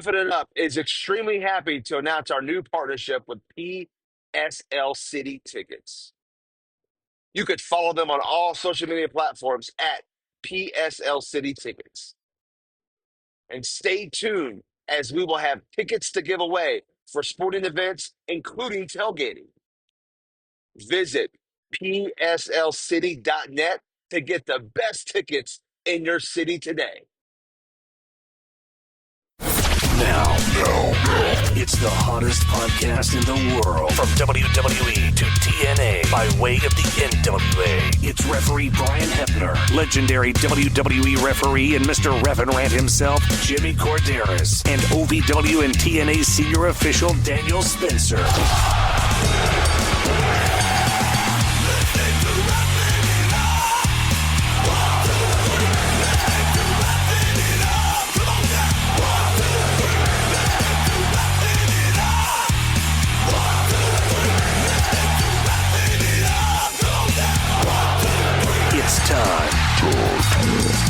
Roughing It Up is extremely happy to announce our new partnership with PSL City Tickets. You could follow them on all social media platforms at PSL City Tickets. And stay tuned as we will have tickets to give away for sporting events, including tailgating. Visit pslcity.net to get the best tickets in your city today. Now, it's the hottest podcast in the world. From WWE to TNA by way of the NWA. It's referee Brian Hebner, legendary WWE referee and Mr. Revin Rant himself, Jimmy Corderas, and OVW and TNA senior official Daniel Spencer. It's time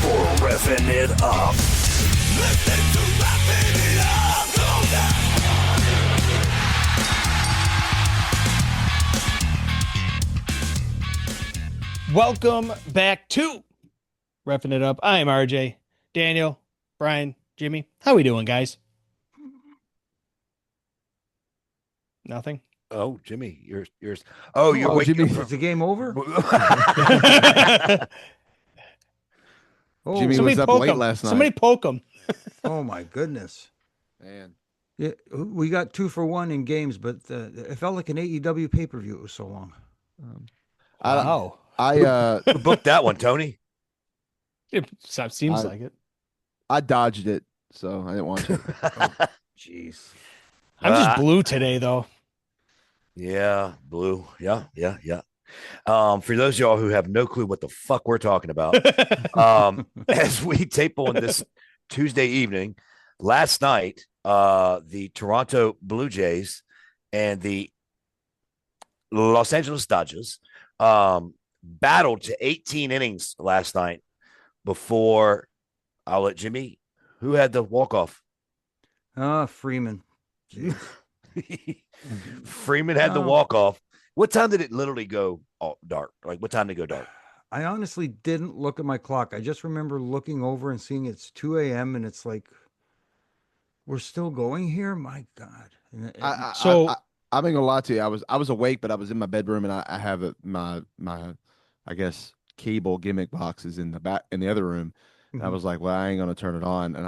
for Reffing It Up. Welcome back to Reffing It Up. I am RJ, Daniel, Brian, Jimmy. How we doing, guys? Nothing. Oh, Jimmy, yours. Oh, you're waking Jimmy, up is the game over? Oh, Jimmy Somebody was up poke late him. last night. Somebody poke him. oh my goodness. Man. Yeah, we got 2 for 1 in games, but it felt like an AEW pay-per-view. It was so long. Wow. Who booked that one, Tony? It seems like it. I dodged it, so I didn't watch it. Jeez. I'm just blue today, though. Yeah, blue. Yeah. For those of y'all who have no clue what the fuck we're talking about, as we tape on this Tuesday evening, last night, the Toronto Blue Jays and the Los Angeles Dodgers battled to 18 innings last night before I'll let Jimmy, who had the walk-off? Freeman. Jeez. Freeman had the walk-off. What time did it literally go dark? Like, what time did it go dark? I honestly didn't look at my clock. I just remember looking over and seeing it's 2 a.m. and it's like, we're still going here? My God. I'm not gonna lie to you. I was awake, but I was in my bedroom, and I have my I guess cable gimmick boxes in the back in the other room. And I was like, well, I ain't gonna turn it on. And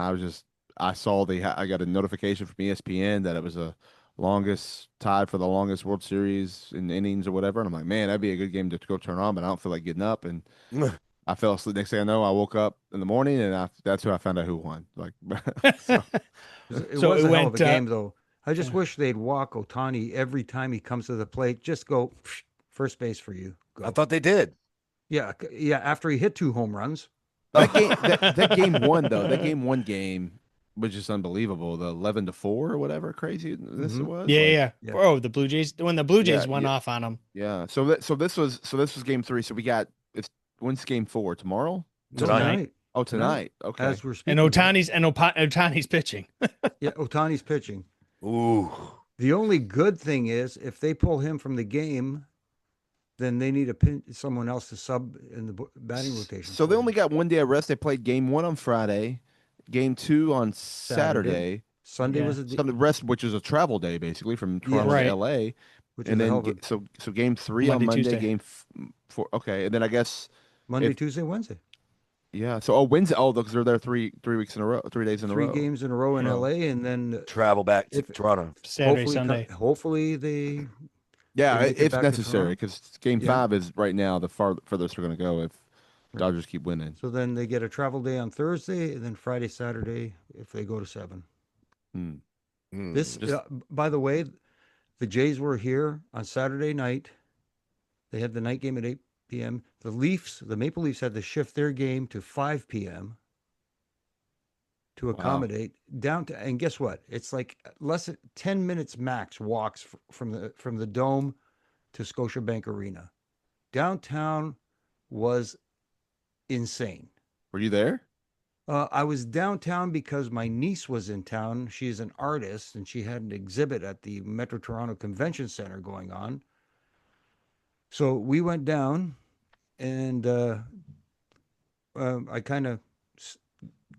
I saw I got a notification from ESPN that it was tied for the longest World Series in innings or whatever. And I'm like, man, that'd be a good game to go turn on, but I don't feel like getting up. And I fell asleep. Next thing I know, I woke up in the morning, and that's who I found out who won. Like, it was a hell of a game, though. I just wish they'd walk Ohtani every time he comes to the plate. Just go first base for you. Go. I thought they did. Yeah. After he hit 2 home runs. that game won though. That game was just unbelievable. The 11-4 or whatever crazy this was. Yeah. Oh, the Blue Jays went off on them. Yeah. So this was game 3. So we got when's game 4 tomorrow? Tonight. Oh, tonight. Okay. As we're speaking. And Ohtani's pitching. Yeah, Ohtani's pitching. Ooh. The only good thing is if they pull him from the game, then they need someone else to sub in the batting rotation. So they only got 1 day of rest. They played game 1 on Friday, game 2 on Saturday. Sunday was Sunday rest, which is a travel day basically from Toronto to LA. Which and is then so game 3 on Monday, Tuesday. game 4. Okay, and then I guess Monday, Tuesday, Wednesday. Yeah. So Wednesday. Oh, because they're there 3 weeks in a row, 3 days in a row. 3 games in a row in LA, and then travel back to Toronto. Saturday, Sunday. Hopefully they. Yeah, they make it if back to necessary, because game 5 is right now the furthest we're going to go if Dodgers keep winning. So then they get a travel day on Thursday, and then Friday, Saturday if they go to 7. By the way, the Jays were here on Saturday night. They had the night game at 8 p.m. The Maple Leafs had to shift their game to 5 p.m. to accommodate down to, and guess what? It's like less than 10 minutes max walks from the Dome to Scotiabank Arena. Downtown was insane. Were you there? I was downtown because my niece was in town. She's an artist, and she had an exhibit at the Metro Toronto Convention Center going on. So we went down, and I kind of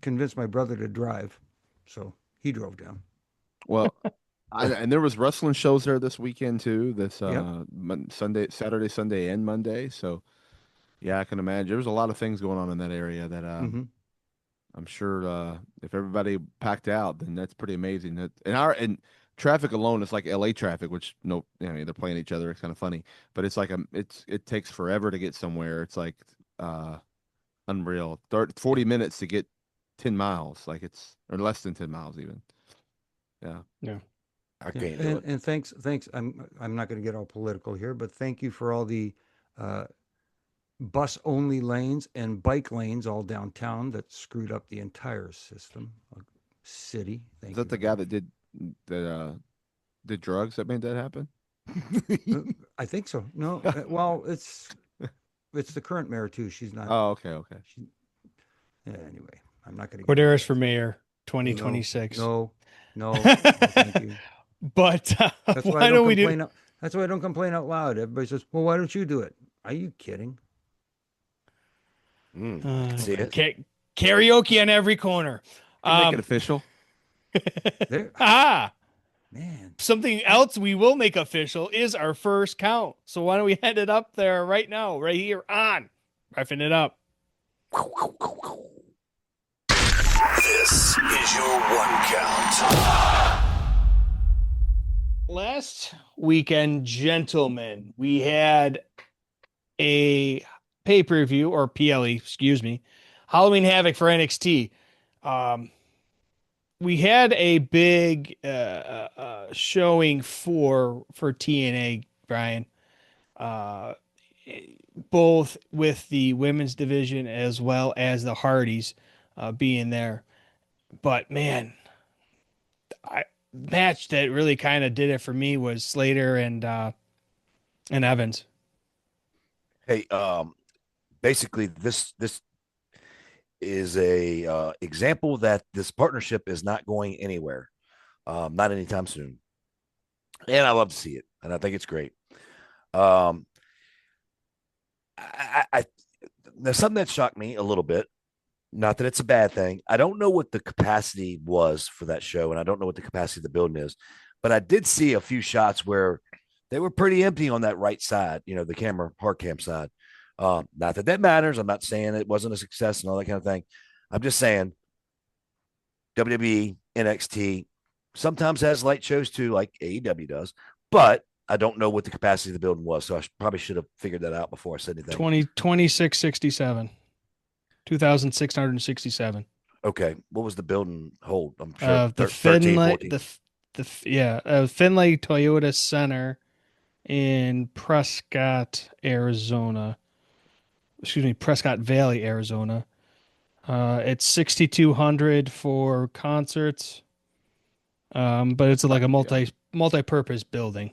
convinced my brother to drive, so he drove down. Well, and there was wrestling shows there this weekend too. This Yep. Sunday, Saturday, Sunday, and Monday. So yeah, I can imagine there was a lot of things going on in that area that Hmm. I'm sure if everybody packed out, then that's pretty amazing. That and traffic alone is like LA traffic, which no, I mean they're playing each other. It's kind of funny, but it's like it takes forever to get somewhere. It's like unreal. 40 minutes to get 10 miles, like it's or less than 10 miles even. Yeah. Yeah. I Yeah. can't do it. And thanks. I'm not going to get all political here, but thank you for all the uh, bus only lanes and bike lanes all downtown that screwed up the entire system. City. Is Thank that you. the guy that did drugs that made that happen? I think so. No, well, it's the current mayor too. She's not. Oh, okay. She, yeah, anyway, I'm not going to. Corderas for mayor 2026. No, thank you. But That's why why I don't we do? complain. That's why I don't complain out loud. Everybody says, "Well, why don't you do it?" Are you kidding? See it? Karaoke on every corner. Make it official. There, man. Something else we will make official is our first count. So why don't we head it up there right now, right here on Reffing It Up. This is your one count. Last weekend, gentlemen, we had a pay-per-view or PLE, excuse me, Halloween Havoc for NXT. We had a big showing for TNA, Brian, both with the women's division as well as the Hardys being there. But man, match that really kind of did it for me was Slater and Evans. Hey, basically this is a example that this partnership is not going anywhere, not anytime soon. And I love to see it, and I think it's great. There's something that shocked me a little bit. Not that it's a bad thing. I don't know what the capacity was for that show, and I don't know what the capacity of the building is, but I did see a few shots where they were pretty empty on that right side, the hard cam side. Not that that matters. I'm not saying it wasn't a success and all that kind of thing. I'm just saying WWE, NXT sometimes has light shows too, like AEW does, but I don't know what the capacity of the building was. So I probably should have figured that out before I said anything. 2667. 2,667. Okay. What was the building hold? I'm sure The 13, Finlay, 14. Finlay Toyota Center in Prescott, Arizona. Excuse me, Prescott Valley, Arizona. It's 6,200 for concerts, but it's like a multi-purpose building.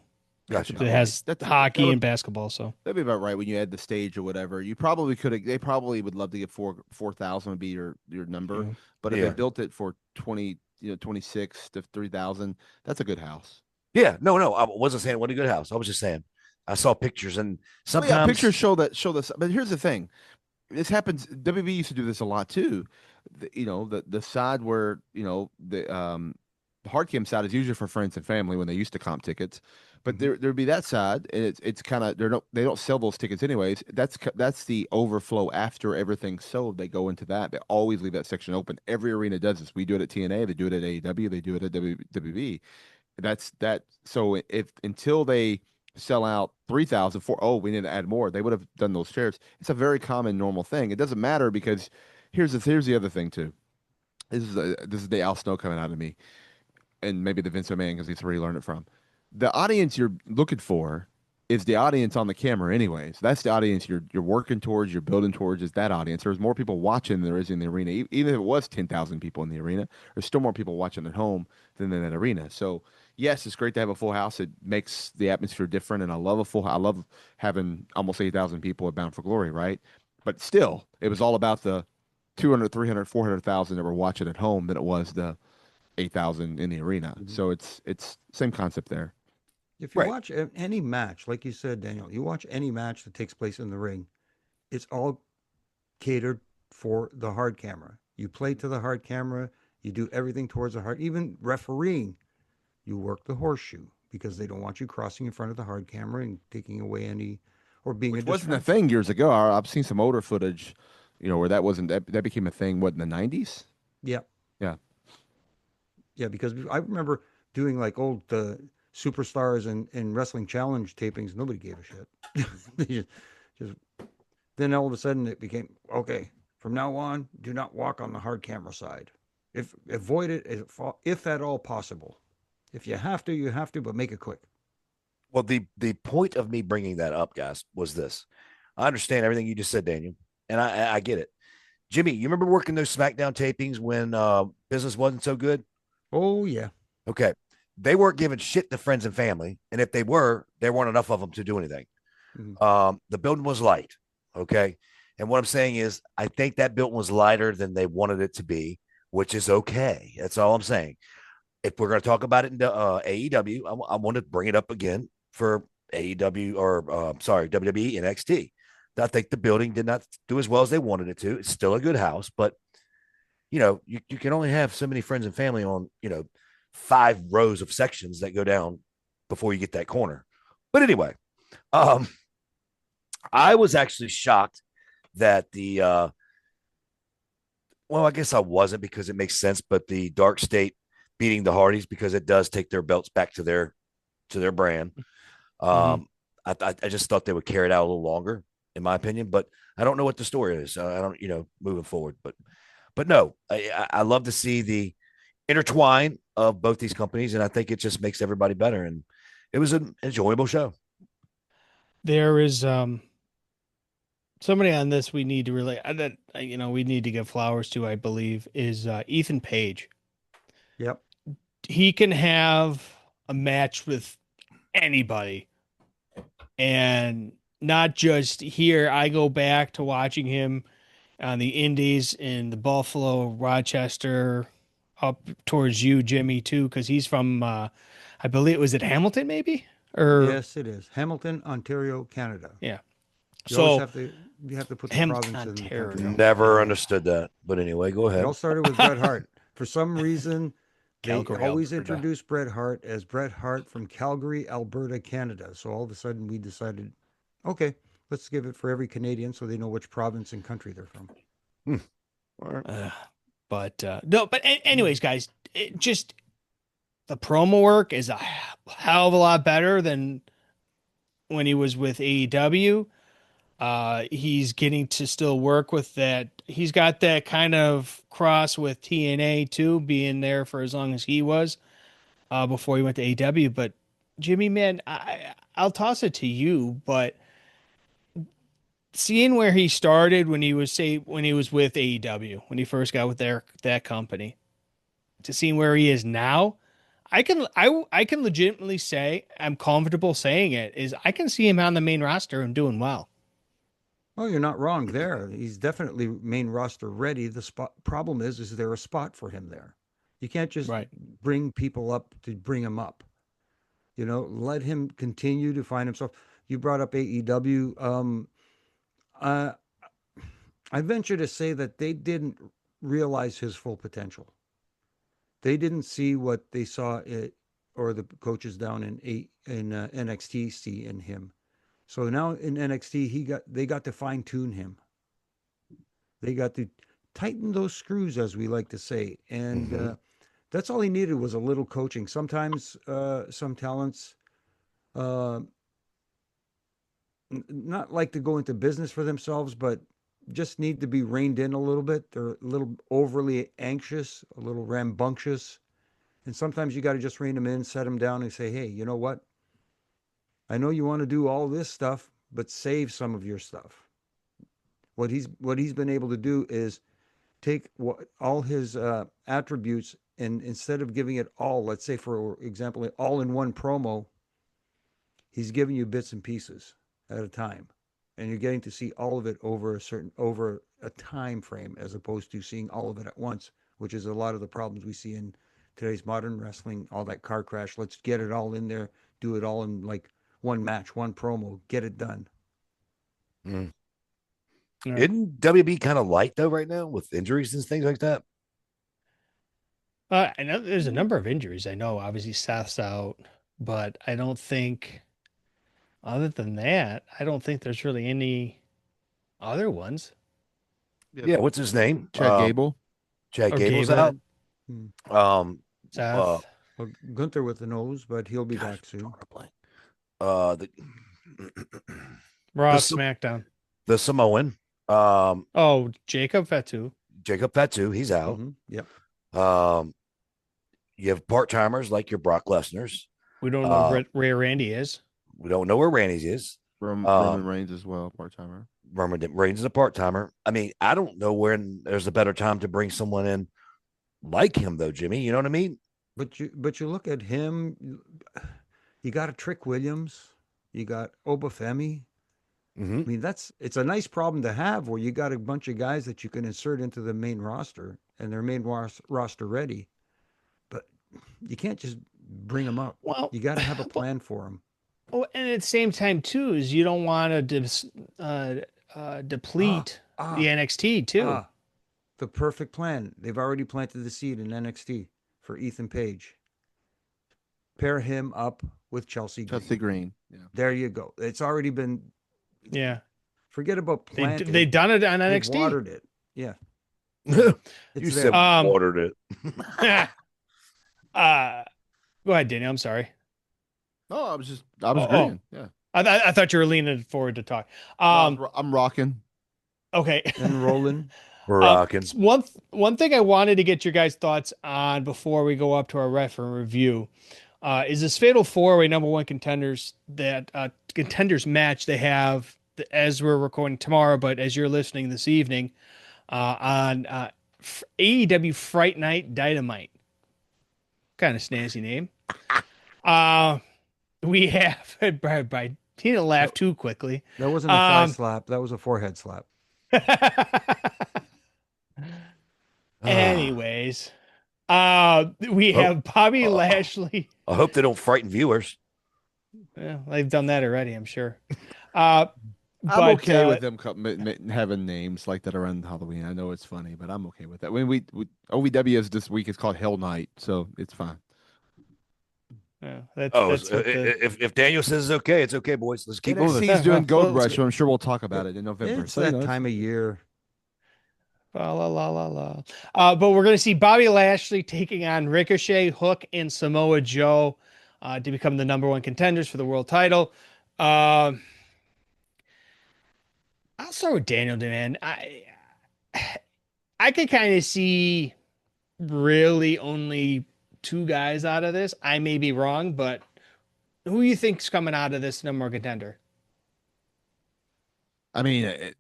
Gotcha. It has hockey and basketball. So That'd be about right when you add the stage or whatever. You probably could have. They probably would love to get 4,000 would be your number. Yeah. But if they built it for 26 to 3,000, that's a good house. Yeah, no, I wasn't saying what a good house. I was just saying I saw pictures and sometimes pictures show this. But here's the thing: this happens. WB used to do this a lot too. The side where the hard cam side is usually for friends and family when they used to comp tickets. But there'd be that side, and it's kind of they don't sell those tickets anyways. That's the overflow after everything's sold. They go into that. They always leave that section open. Every arena does this. We do it at TNA. They do it at AEW. They do it at WB. That's that. So if until they sell out 3,000 we need to add more. They would have done those shares. It's a very common normal thing. It doesn't matter because here's the other thing too. This is the Al Snow coming out of me, and maybe the Vince McMahon because he's where he learned it from. The audience you're looking for is the audience on the camera anyways. That's the audience you're working towards, you're building towards is that audience. There's more people watching than there is in the arena. Even if it was 10,000 people in the arena, there's still more people watching at home than in that arena. So yes, it's great to have a full house. It makes the atmosphere different. And I love having almost 8,000 people at Bound for Glory, right? But still, it was all about the 200, 300, 400,000 that were watching at home than it was the 8,000 in the arena. So it's same concept there. If you Right. watch any match, like you said, Daniel, you watch any match that takes place in the ring, it's all catered for the hard camera. You play to the hard camera. You do everything towards the hard. Even refereeing, you work the horseshoe because they don't want you crossing in front of the hard camera and taking away any or being a Which wasn't a distraction. thing years ago. I've seen some older footage, where that wasn't that became a thing. What, in the 90s? Yeah, Yeah. yeah. Because I remember doing like old superstars and wrestling challenge tapings. Nobody gave a shit. They just then all of a sudden it became okay. From now on, do not walk on the hard camera side. If avoid it if at all possible. If you have to, you have to, but make it quick. Well, the point of me bringing that up, guys, was this. I understand everything you just said, Daniel, and I get it. Jimmy, you remember working those SmackDown tapings when business wasn't so good? Oh yeah. Okay. They weren't giving shit to friends and family. And if they were, there weren't enough of them to do anything. The building was light. Okay. And what I'm saying is, I think that building was lighter than they wanted it to be, which is okay. That's all I'm saying. If we're going to talk about it in AEW, I want to bring it up again for AEW WWE NXT. I think the building did not do as well as they wanted it to. It's still a good house, but you can only have so many friends and family on, 5 rows of sections that go down before you get that corner. But anyway, I was actually shocked that I guess I wasn't, because it makes sense, but the Dark State beating the Hardys, because it does take their belts back to their brand. I just thought they would carry it out a little longer, in my opinion, but I don't know what the story is. I don't, moving forward, but no, I love to see the intertwine of both these companies, and I think it just makes everybody better. And it was an enjoyable show. There is somebody on this we need to really that we need to give flowers to, I believe, is Ethan Page. Yep. He can have a match with anybody, and not just here. I go back to watching him on the Indies in the Buffalo, Rochester, up towards you, Jimmy, too, because he's from, I believe, was it Hamilton, maybe? Or Yes, it is. Hamilton, Ontario, Canada. yeah. You always So have to put the Hamilton, province in the country. Ontario. Never understood that. But anyway, go It ahead. all started with Bret Hart. For some reason, they Calgary, always Alberta. introduce Bret Hart as Bret Hart from Calgary, Alberta, Canada. So all of a sudden we decided, okay, let's give it for every Canadian so they know which province and country they're from. Anyways, guys, just the promo work is a hell of a lot better than when he was with AEW. He's getting to still work with that. He's got that kind of cross with TNA too, being there for as long as he was before he went to AEW. But Jimmy, man, I'll toss it to you. But seeing where he started when he was with AEW, when he first got with that company, to seeing where he is now, I can legitimately say, I'm comfortable saying it, is I can see him on the main roster and doing well. Oh, you're not wrong there. He's definitely main roster ready. The problem is there a spot for him there? You can't just bring people up to bring him up. Let him continue to find himself. You brought up AEW. I venture to say that they didn't realize his full potential. They didn't see what they saw or the coaches down in NXT see in him. So now in NXT, they got to fine tune him. They got to tighten those screws, as we like to say, and that's all he needed was a little coaching. Sometimes some talents not like to go into business for themselves, but just need to be reined in a little bit. They're a little overly anxious, a little rambunctious, and sometimes you got to just rein them in, set them down, and say, "Hey, you know what? I know you want to do all this stuff, but save some of your stuff." What he's been able to do is take all his attributes, and instead of giving it all, let's say for example, all in one promo, he's giving you bits and pieces at a time. and you're getting to see all of it over a time frame, as opposed to seeing all of it at once, which is a lot of the problems we see in today's modern wrestling. All that car crash. Let's get it all in there, do it all in like one match, one promo, get it done. Mm. Yeah. Isn't WB kind of light though right now with injuries and things like that? I know there's a number of injuries. I know obviously Seth's out, but I don't think, other than that, I don't think there's really any other ones. Yeah, what's his name? Chad Gable. Chad Or Gable's Gable. out. Seth. Well, Gunther with the nose, but he'll be back soon. The Raw, the, SmackDown. the Samoan. Oh, Jacob Fatu. Jacob Fatu, he's out. Yep. You have part timers like your Brock Lesnar's. We don't know where Randy is. We don't know where Randy's is. Roman Reigns as well, part timer. Roman Reigns is a part timer. I mean, I don't know when there's a better time to bring someone in like him, though, Jimmy. You know what I mean? But you look at him. You got a Trick Williams. You got Obafemi. Mm-hmm. I mean, it's a nice problem to have, where you got a bunch of guys that you can insert into the main roster, and they're main roster ready. But you can't just bring them up. Well, you got to have a plan for them. Oh, and at the same time, too, is you don't want to deplete the NXT, too. The perfect plan. They've already planted the seed in NXT for Ethan Page. Pair him up with Chelsea Green. Yeah. There you go. It's already been. Yeah. Forget about planting. They've done it on NXT. They've watered it. Yeah. You said watered it. Go ahead, Daniel. I'm sorry. No, I was agreeing. Yeah. I thought you were leaning forward to talk. I'm rocking. Okay. And rolling. We're rocking. One thing I wanted to get your guys' thoughts on before we go up to our referee review is this Fatal 4-Way number one contenders match they have as we're recording tomorrow, but as you're listening this evening on AEW Fright Night Dynamite. Kind of snazzy name. We have Brian. He didn't laugh too quickly. That wasn't a thigh slap. That was a forehead slap. Anyways, we have Bobby Lashley. I hope they don't frighten viewers. Well, they've done that already, I'm sure. I'm okay with them having names like that around Halloween. I know it's funny, but I'm okay with that. When we OVW is this week, it's called Hell Night, so it's fine. Yeah, if Daniel says it's okay, boys. Let's keep moving. NXT's doing Gold Rush, so I'm sure we'll talk about it in November. It's that time of year. But we're going to see Bobby Lashley taking on Ricochet, Hook, and Samoa Joe to become the number one contenders for the world title. I'll start with Daniel, man. I could kind of see really only two guys out of this. I may be wrong, but who do you think's coming out of this number one contender? I mean, it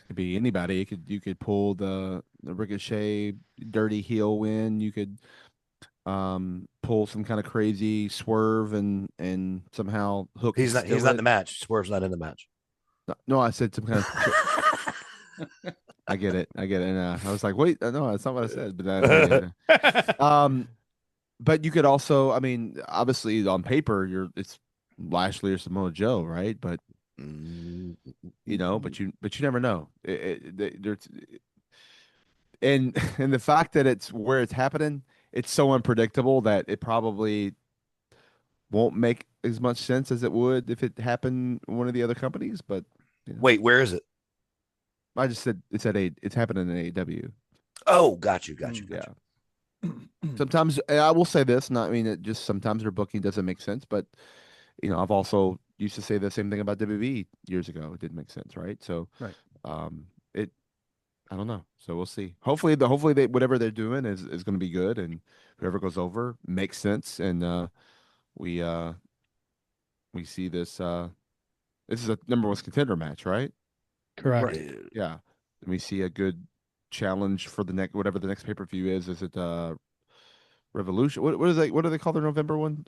could be anybody. You could pull the Ricochet dirty heel win. You could pull some kind of crazy swerve and somehow Hook. He's not in the match. Swerve's not in the match. No, I said some kind of. I get it. And I was like, wait, no, that's not what I said. But but you could also, I mean, obviously on paper, it's Lashley or Samoa Joe, right? But but you never know. And the fact that it's where it's happening, it's so unpredictable that it probably won't make as much sense as it would if it happened in one of the other companies. But wait, where is it? I just said it's happening in AEW. Oh, got you. Yeah. Sometimes I will say this, not I mean it just sometimes their booking doesn't make sense, but I've also used to say the same thing about WWE years ago. It didn't make sense, right? So right. I don't know. So we'll see. Hopefully they whatever they're doing is going to be good, and whoever goes over makes sense, and we see this. This is a number one contender match, right? Correct. Right. Yeah. And we see a good challenge for the next whatever the next pay-per-view is. Is it Revolution. What is they? What do they call their November one?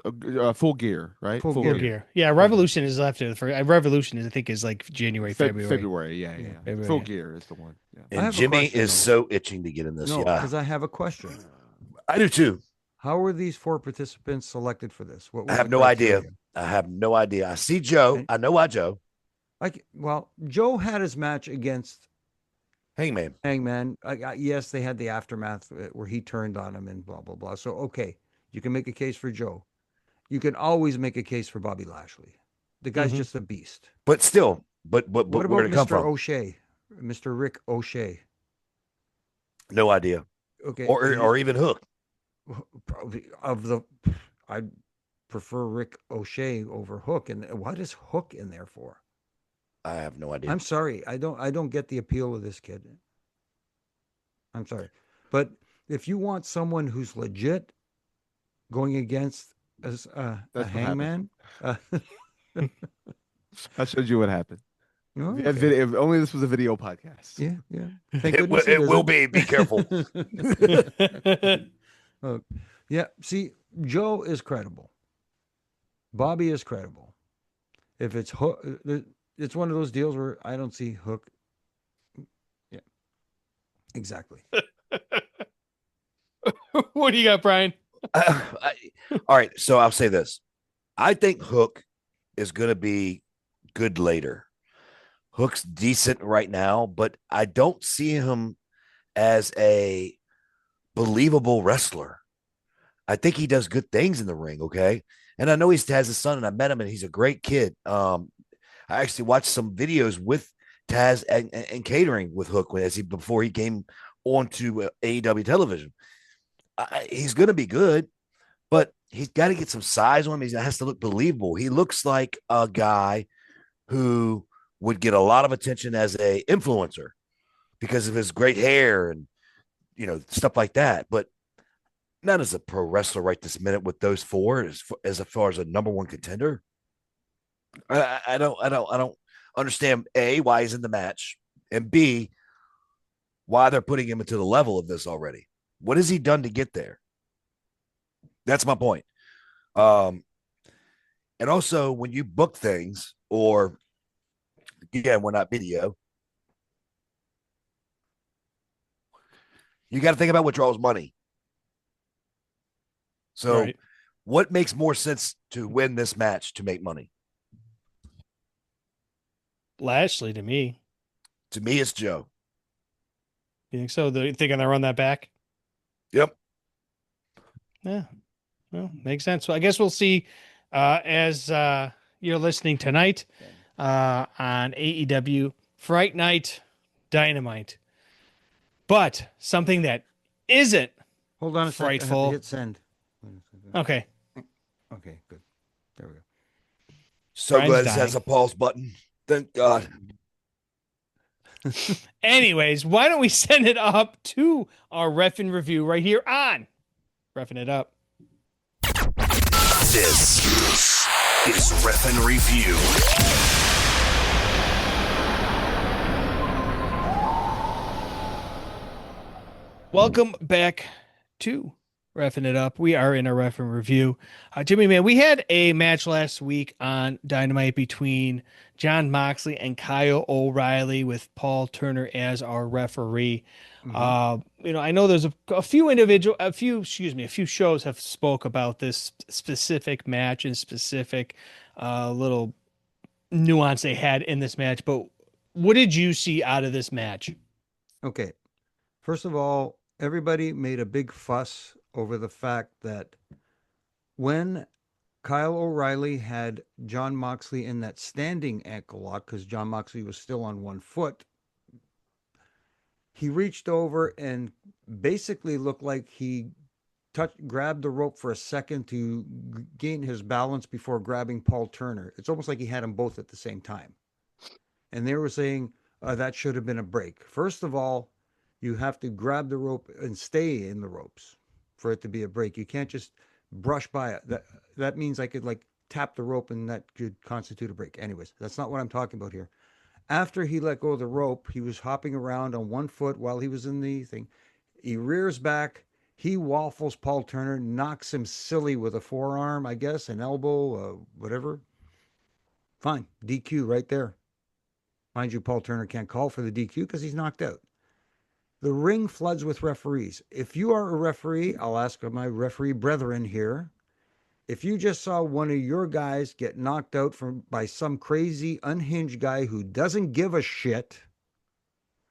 Full Gear, right? Full Full Gear. Gear. Yeah, Revolution is after the Revolution is I think is like January, February. February. Yeah. February, Full yeah. Gear is the one. Yeah. I And have a Jimmy question, is though. so itching to get in this. No, Yeah, because I have a question. I do too. How were these 4 participants selected for this? What I was have the no idea. criteria? I have no idea. I see Joe. And- I know why Joe. Well, Joe had his match against Hangman. Hangman. Yes, they had the aftermath where he turned on him and blah, blah, blah. So, okay, you can make a case for Joe. You can always make a case for Bobby Lashley. The guy's just a beast. But still, but What where about did it come Mr. from? O'Shea? Mr. Rick O'Shea. No idea. Okay. Or even Hook. Probably I prefer Rick O'Shea over Hook. And what is Hook in there for? I have no idea. I'm sorry. I don't get the appeal of this kid. I'm sorry. But if you want someone who's legit going against a what Hangman, I showed you what happened. oh, If, okay. if only this was a video podcast. Yeah. Thank It will- goodness it will isn't. be. Be careful. Yeah. See, Joe is credible. Bobby is credible. If it's Hook, it's one of those deals where I don't see Hook. Yeah. Exactly. What do you got, Brian? All right. So I'll say this. I think Hook is going to be good later. Hook's decent right now, but I don't see him as a believable wrestler. I think he does good things in the ring. Okay. And I know he has a son and I met him and he's a great kid. I actually watched some videos with Taz and catering with Hook before he came onto AEW television. He's going to be good, but he's got to get some size on him. He has to look believable. He looks like a guy who would get a lot of attention as a influencer because of his great hair and, stuff like that. But not as a pro wrestler right this minute with those 4 as far as a number 1 contender. I don't understand A, why he's in the match, and B, why they're putting him into the level of this already. What has he done to get there? That's my point. And also when you book things or again, we're not video. You got to think about what draws money. So Right. what makes more sense to win this match to make money? Lashley to me. To me, it's Joe. You think so? They're thinking they run that back? Yep. Yeah. Well, makes sense. So I guess we'll see as you're listening tonight on AEW Fright Night Dynamite. But something that isn't Hold on a second. I have to frightful. hit send. Okay. Okay, good. There we go. So Brian's glad it dying. has a pause button. Thank God. Anyways, why don't we send it up to our Reffin' Review right here on Reffin' It Up. This is Reffin' Review. Welcome back to Reffin' It Up. We are in a Reffin' Review. Jimmy, man, we had a match last week on Dynamite between John Moxley and Kyle O'Reilly with Paul Turner as our referee. I know there's a few shows have spoke about this specific match and specific little nuance they had in this match. But what did you see out of this match? Okay. First of all, everybody made a big fuss over the fact that when Kyle O'Reilly had John Moxley in that standing ankle lock, because John Moxley was still on one foot, he reached over and basically looked like he grabbed the rope for a second to gain his balance before grabbing Paul Turner. It's almost like he had them both at the same time. And they were saying that should have been a break. First of all, you have to grab the rope and stay in the ropes for it to be a break. You can't just brush by it. That means I could tap the rope and that could constitute a break. Anyways, that's not what I'm talking about here. After he let go of the rope, he was hopping around on one foot while he was in the thing. He rears back. He waffles Paul Turner, knocks him silly with a forearm, I guess, an elbow, whatever. Fine. DQ right there. Mind you, Paul Turner can't call for the DQ because he's knocked out. The ring floods with referees. If you are a referee, I'll ask my referee brethren here. If you just saw one of your guys get knocked out by some crazy, unhinged guy who doesn't give a shit,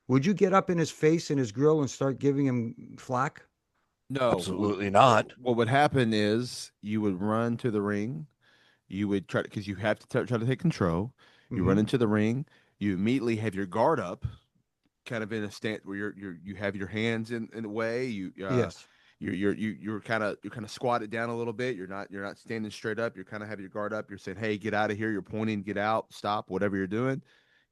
would you get up in his face and his grill and start giving him flack? No, Absolutely not. What would happen is you would run to the ring. You would try because you have to try to take control. You run into the ring. You immediately have your guard up, kind of in a stand where you have your hands in the way. Yes. You're kind of squatted down a little bit. You're not standing straight up. You kind of have your guard up. You're saying, "Hey, get out of here." You're pointing, "Get out, stop," whatever you're doing.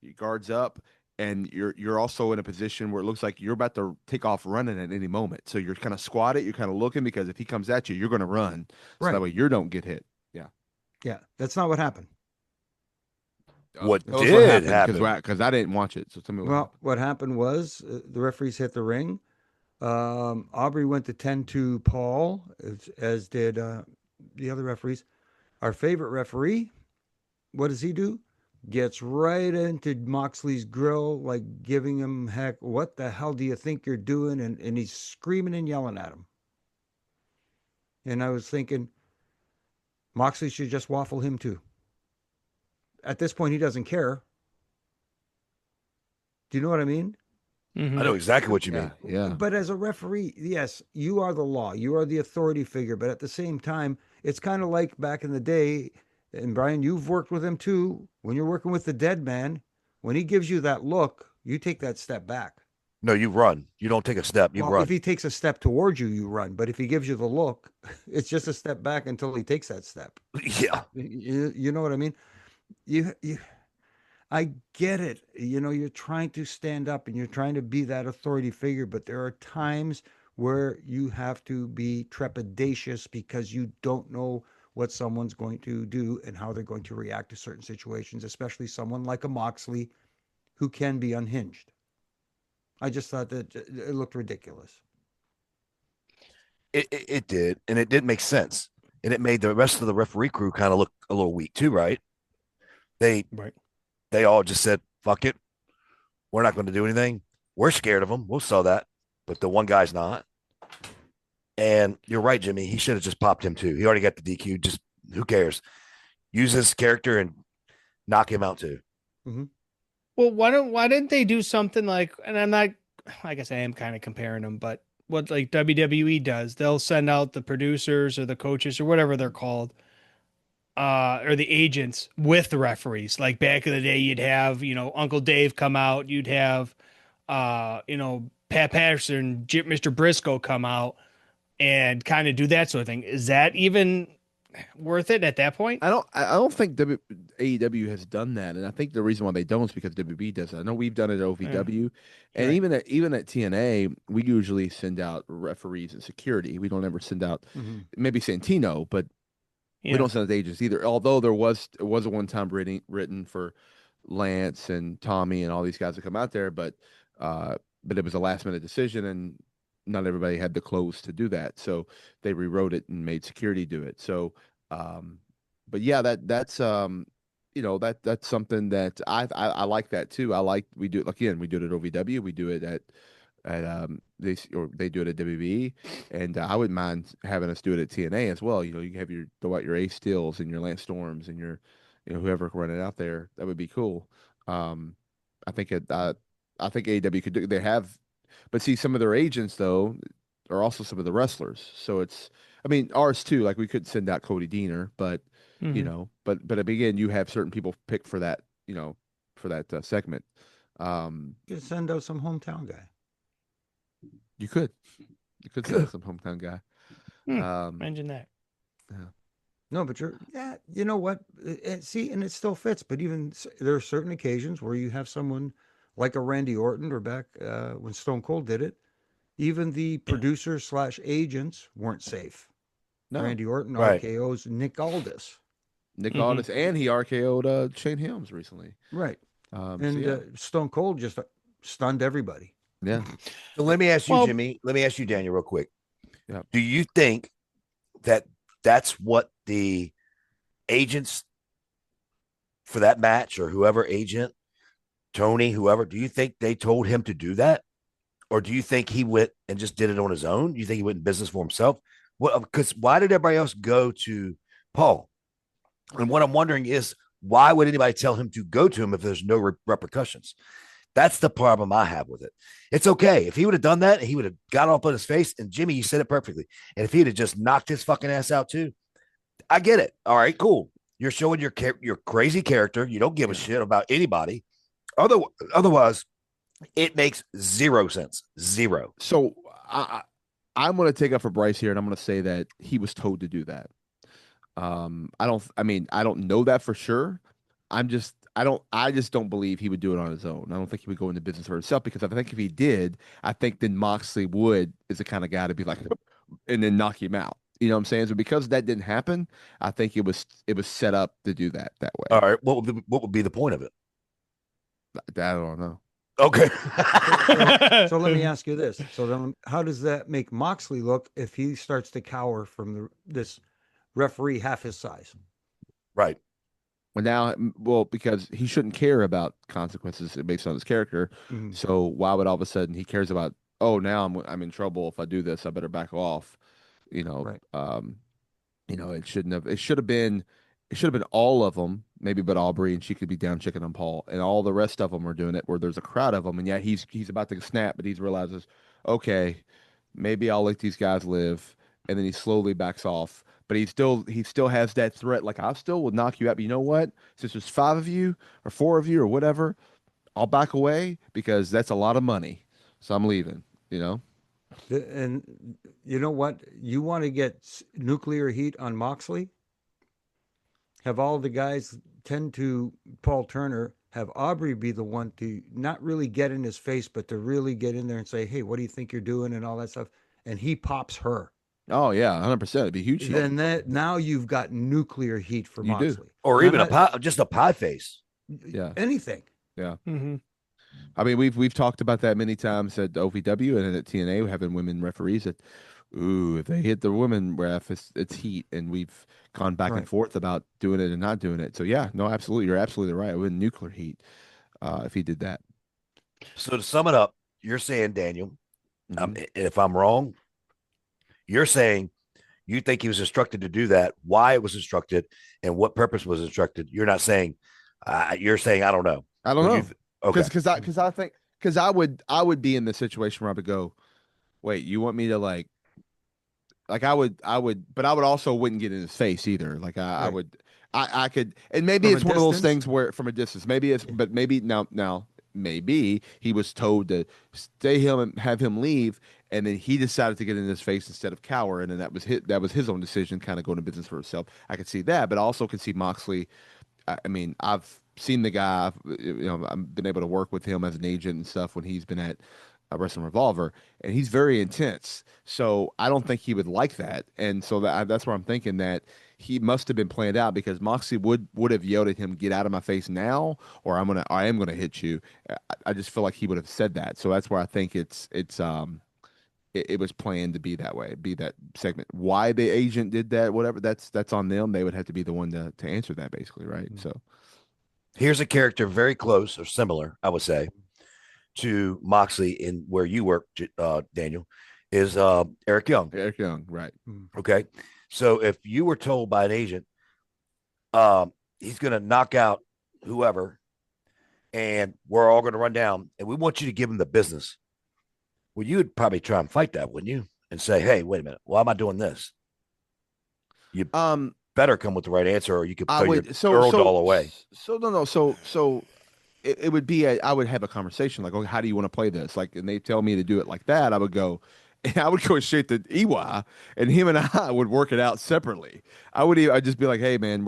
Your guard's up, and you're also in a position where it looks like you're about to take off running at any moment. So you're kind of squatted. You're kind of looking because if he comes at you, you're going to run. So Right. that way you don't get hit. Yeah, that's not what happened. What Tell us did happen? Because I didn't watch it. So tell me what happened. What happened was the referees hit the ring. Aubrey went to tend to Paul, as did the other referees. Our favorite referee, what does he do? Gets right into Moxley's grill, like giving him heck. What the hell do you think you're doing? And he's screaming and yelling at him. And I was thinking, Moxley should just waffle him too. At this point, he doesn't care. Do you know what I mean? Mhm. I know exactly what you mean. Yeah. But as a referee, yes, you are the law. You are the authority figure. But at the same time, it's kind of like back in the day, and Brian, you've worked with him too. When you're working with the dead man, when he gives you that look, you take that step back. No, you run. You don't take a step. You Well, run. if he takes a step towards you, you run. But if he gives you the look, it's just a step back until he takes that step. Yeah. You know what I mean? I get it. You know, you're trying to stand up and you're trying to be that authority figure, but there are times where you have to be trepidatious because you don't know what someone's going to do and how they're going to react to certain situations, especially someone like a Moxley who can be unhinged. I just thought that it looked ridiculous. It did, and it didn't make sense, and it made the rest of the referee crew kind of look a little weak too, right? They all just said, "Fuck it, we're not going to do anything. We're scared of him. We'll sell that," but the one guy's not. And you're right, Jimmy. He should have just popped him too. He already got the DQ. Just who cares? Use his character and knock him out too. Mm-hmm. Well, why didn't they do something like, and I'm not, I guess I am kind of comparing them, but what like WWE does, they'll send out the producers or the coaches or whatever they're called, or the agents with the referees. Like back in the day, you'd have, Uncle Dave come out, you'd have, Pat Patterson, Mr. Briscoe come out and kind of do that sort of thing. Is that even worth it at that point? I don't think AEW has done that, and I think the reason why they don't is because WB does it. I know we've done it at OVW, and Right. even at TNA, we usually send out referees and security. We don't ever send out maybe Santino, but we don't send out agents either. Although there was a one time written for Lance and Tommy and all these guys to come out there, but it was a last minute decision and not everybody had the clothes to do that. So they rewrote it and made security do it. So, but yeah, that's something that I like that too. We do it again. We do it at OVW. We do it at they do it at WWE, and I wouldn't mind having us do it at TNA as well. You have throw out your Ace Steels and your Lance Storms and your, whoever can run it out there. That would be cool. I think AEW could do. They have. But see, some of their agents, though, are also some of the wrestlers. So ours too. Like we could send out Cody Deaner, but but again, you have certain people picked for that, for that segment. You could send out some hometown guy. You could send out some hometown guy. Mention that. Yeah. No, but you know what? See, and it still fits. But even there are certain occasions where you have someone like a Randy Orton, or back when Stone Cold did it, even the producers / agents weren't safe. No. Randy Orton Right. RKO's Nick Aldis. Aldis, and he RKO'd Shane Helms recently. Right. Stone Cold just stunned everybody. Yeah. So let me ask you, Jimmy. Let me ask you, Daniel, real quick. Yep. Do you think that that's what the agents for that match or whoever agent, Tony, whoever, do you think they told him to do that? Or do you think he went and just did it on his own? Do you think he went in business for himself? Well, because why did everybody else go to Paul? And what I'm wondering is, why would anybody tell him to go to him if there's no repercussions? That's the problem I have with it. It's okay. If he would have done that, he would have got off on his face. And Jimmy, you said it perfectly. And if he'd have just knocked his fucking ass out too, I get it. All right, cool. You're showing your crazy character. You don't give a shit about anybody. Otherwise, it makes zero sense. Zero. So I'm going to take up for Bryce here, and I'm going to say that he was told to do that. I don't know that for sure. I just don't believe he would do it on his own. I don't think he would go into business for himself, because I think if he did, I think then Moxley is the kind of guy to be like, and then knock him out. You know what I'm saying? So because that didn't happen, I think it was set up to do that way. All right. What would be the point of it? I don't know. Okay. So let me ask you this. So then how does that make Moxley look if he starts to cower from this referee half his size? Right. Because he shouldn't care about consequences based on his character. Mhm. So why would all of a sudden he cares about, oh, now I'm in trouble if I do this, I better back off. Right. It should have been all of them, maybe but Aubrey, and she could be down chicken on Paul, and all the rest of them are doing it where there's a crowd of them, and yeah, he's about to snap, but he realizes, okay, maybe I'll let these guys live, and then he slowly backs off, but he still has that threat, like, I still will knock you out, but you know what? Since there's 5 of you or 4 of you or whatever, I'll back away because that's a lot of money, so I'm leaving. And you know what? You want to get nuclear heat on Moxley? Have all the guys tend to Paul Turner, have Aubrey be the one to not really get in his face, but to really get in there and say, hey, what do you think you're doing, and all that stuff. And he pops her. Oh yeah, 100%. It'd be huge. Then now you've got nuclear heat for You do. Moxley. Or even just a pie face. Yeah. Anything. Yeah. Mm-hmm. I mean, we've talked about that many times at OVW and at TNA, having women referees that, if they hit the women ref, it's heat, and we've gone back and forth about doing it and not doing it. So yeah, no, absolutely, you're absolutely right. It would nuclear heat if he did that. So to sum it up, you're saying, Daniel, if I'm wrong, you're saying you think he was instructed to do that, why it was instructed, and what purpose was instructed. You're not saying. You're saying I don't know. I don't know. Okay. Because I would be in the situation where I would go, wait, you want me to like I would, but I would also wouldn't get in his face either. Like I would, I could, and maybe From it's a one of those distance? things where from a distance, but maybe now maybe he was told to stay him and have him leave, and then he decided to get in his face instead of cower, and then that was his own decision, kind of going to business for himself. I could see that, but I also could see Moxley. I mean, I've seen the guy. I've been able to work with him as an agent and stuff when he's been at Wrestling Revolver, and he's very intense. So I don't think he would like that, and so that's where I'm thinking that he must have been planned out, because Moxley would have yelled at him, "Get out of my face now, or I am gonna hit you." I just feel like he would have said that. So that's where I think it was planned to be that way, be that segment. Why the agent did that, whatever, that's on them. They would have to be the one to answer that, basically, right? So here's a character very close or similar, I would say, to Moxley in where you work, Daniel, is Eric Young. Eric Young, right? Okay. So if you were told by an agent, he's going to knock out whoever, and we're all going to run down, and we want you to give him the business, well, you would probably try and fight that, wouldn't you? And say, hey, wait a minute, why am I doing this? You better come with the right answer, or you could throw your Earl doll away. So it would be I would have a conversation like, okay, how do you want to play this? Like, and they tell me to do it like that, I would go straight to EY, and him and I would work it out separately. I'd just be like, hey man,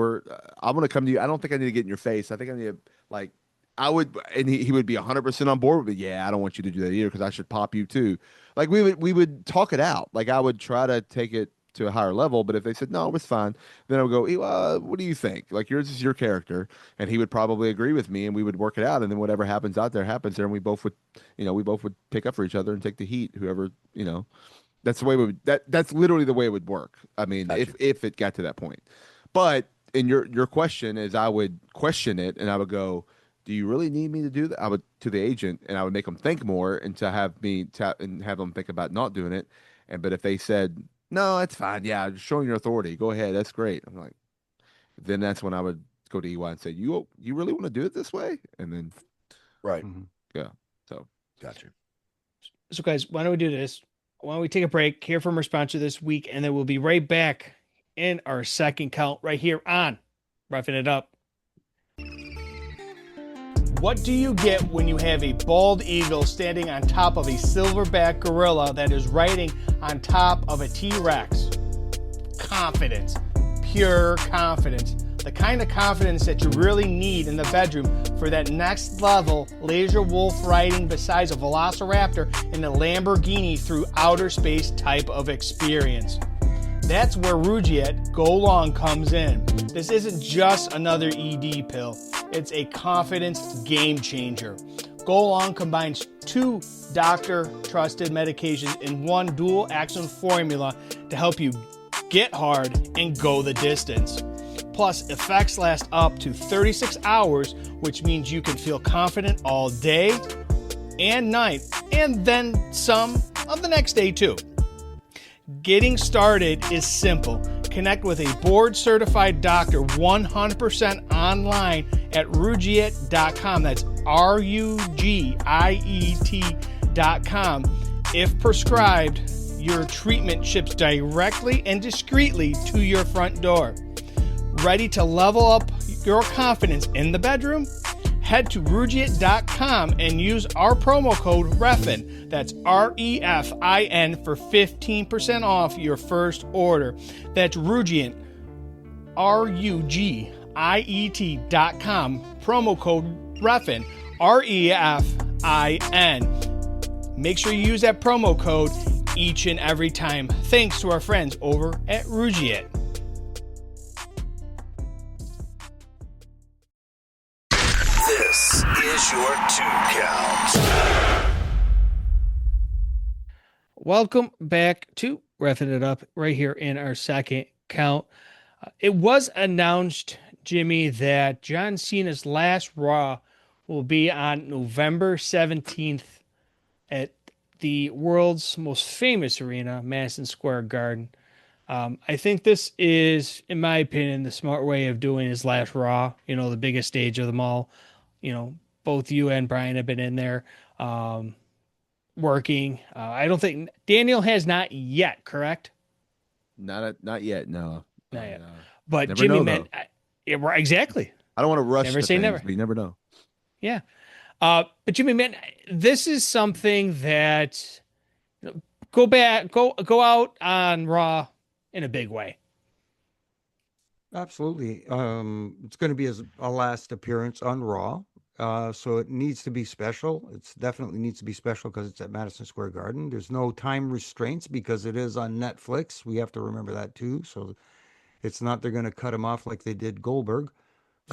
I'm gonna come to you. I don't think I need to get in your face. I think I need to, like, and he would be 100% on board with it. Yeah, I don't want you to do that either, because I should pop you too. Like we would talk it out. Like I would try to take it to a higher level, but if they said no, it's fine, then I would go, what do you think? Like, yours is your character, and he would probably agree with me, and we would work it out, and then whatever happens out there happens there, and we both would pick up for each other and take the heat, whoever That's the way that's literally the way it would work. I mean, Gotcha. if it got to that point. But in your question is, I would question it and I would go, do you really need me to do that? I would to the agent and I would make them think more and to have me and have them think about not doing it. But if they said no, it's fine. Yeah, just showing your authority. Go ahead. That's great. I'm like, then that's when I would go to EY and say, you really want to do it this way? And then Right. yeah. So Gotcha. So, guys, why don't we do this? Why don't we take a break, hear from our sponsor this week, and then we'll be right back in our second count right here on Roughing It Up. What do you get when you have a bald eagle standing on top of a silverback gorilla that is riding on top of a T-Rex? Confidence. Pure confidence. The kind of confidence that you really need in the bedroom for that next level laser wolf riding besides a velociraptor in a Lamborghini through outer space type of experience. That's where Rugiet Go Long comes in. This isn't just another ED pill. It's a confidence game changer. Go Long combines 2 doctor-trusted medications in one dual-action formula to help you get hard and go the distance. Plus, effects last up to 36 hours, which means you can feel confident all day and night, and then some of the next day too. Getting started is simple. Connect with a board-certified doctor 100% online at Rugiet.com. That's RUGIET.com. If prescribed, your treatment ships directly and discreetly to your front door. Ready to level up your confidence in the bedroom? Head to Rugiet.com and use our promo code REFIN. That's REFIN for 15% off your first order. That's Rugiet, RUGIET.com. Promo code REFIN, REFIN. Make sure you use that promo code each and every time. Thanks to our friends over at Rugiet. This is your 2 count. Welcome back to Roughing It Up right here in our second count. It was announced, Jimmy, that John Cena's last Raw will be on November 17th at the world's most famous arena, Madison Square Garden. I think this is, in my opinion, the smart way of doing his last Raw, the biggest stage of them all. Both you and Brian have been in there working. I don't think Daniel has not yet, correct? not yet. No. Not yet. But Never Jimmy know, meant exactly. I don't want to rush. Never to say things, never. But you never know. Yeah. But Jimmy, man, this is something that go out on Raw in a big way. Absolutely. It's going to be a last appearance on Raw. So it needs to be special. It's definitely needs to be special because it's at Madison Square Garden. There's no time restraints because it is on Netflix. We have to remember that too. So it's not they're going to cut him off like they did Goldberg.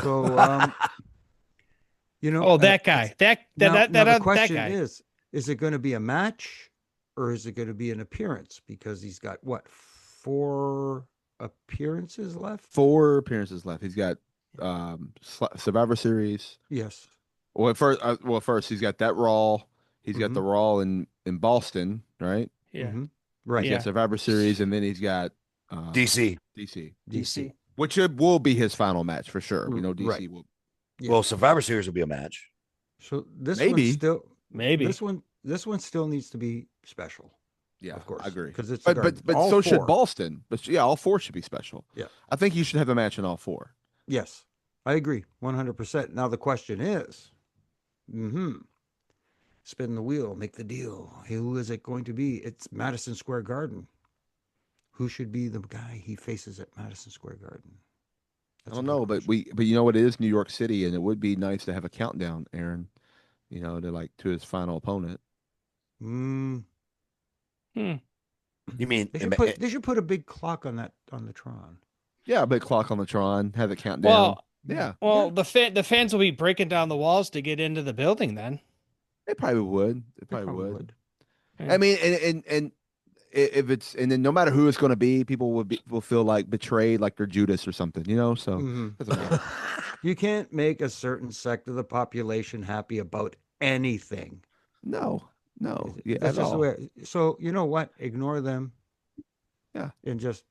So that guy. The question that guy. is it going to be a match or is it going to be an appearance? Because he's got 4 appearances left. 4 appearances left. He's got Survivor Series. Yes. Well, first he's got that Raw. He's got the Raw in Boston, right? Yeah. Right. He's got Survivor Series, and then he's got DC. DC, which will be his final match for sure. DC will. Yeah. Well, Survivor Series will be a match. So this Maybe. this one still needs to be special. Yeah, of course, I agree. Because it's but all so 4. should Boston. But yeah, all 4 should be special. Yeah, I think you should have a match in all 4. Yes, I agree 100%. Now the question is, spin the wheel, make the deal. Who is it going to be? It's Madison Square Garden. Who should be the guy he faces at Madison Square Garden? I don't know, but you know it is New York City, and it would be nice to have a countdown, Aaron. To his final opponent. You mean they should put a big clock on the Tron. Yeah, a big clock on the Tron. Have it count down. Well, the fans will be breaking down the walls to get into the building. Then they probably would. They probably would. Yeah. I mean, and if it's, and then no matter who it's going to be, people will feel like betrayed, like they're Judas or something, So doesn't matter. You can't make a certain sect of the population happy about anything. No, yeah, That's at just the all. way. So you know what? Ignore them. Yeah, and just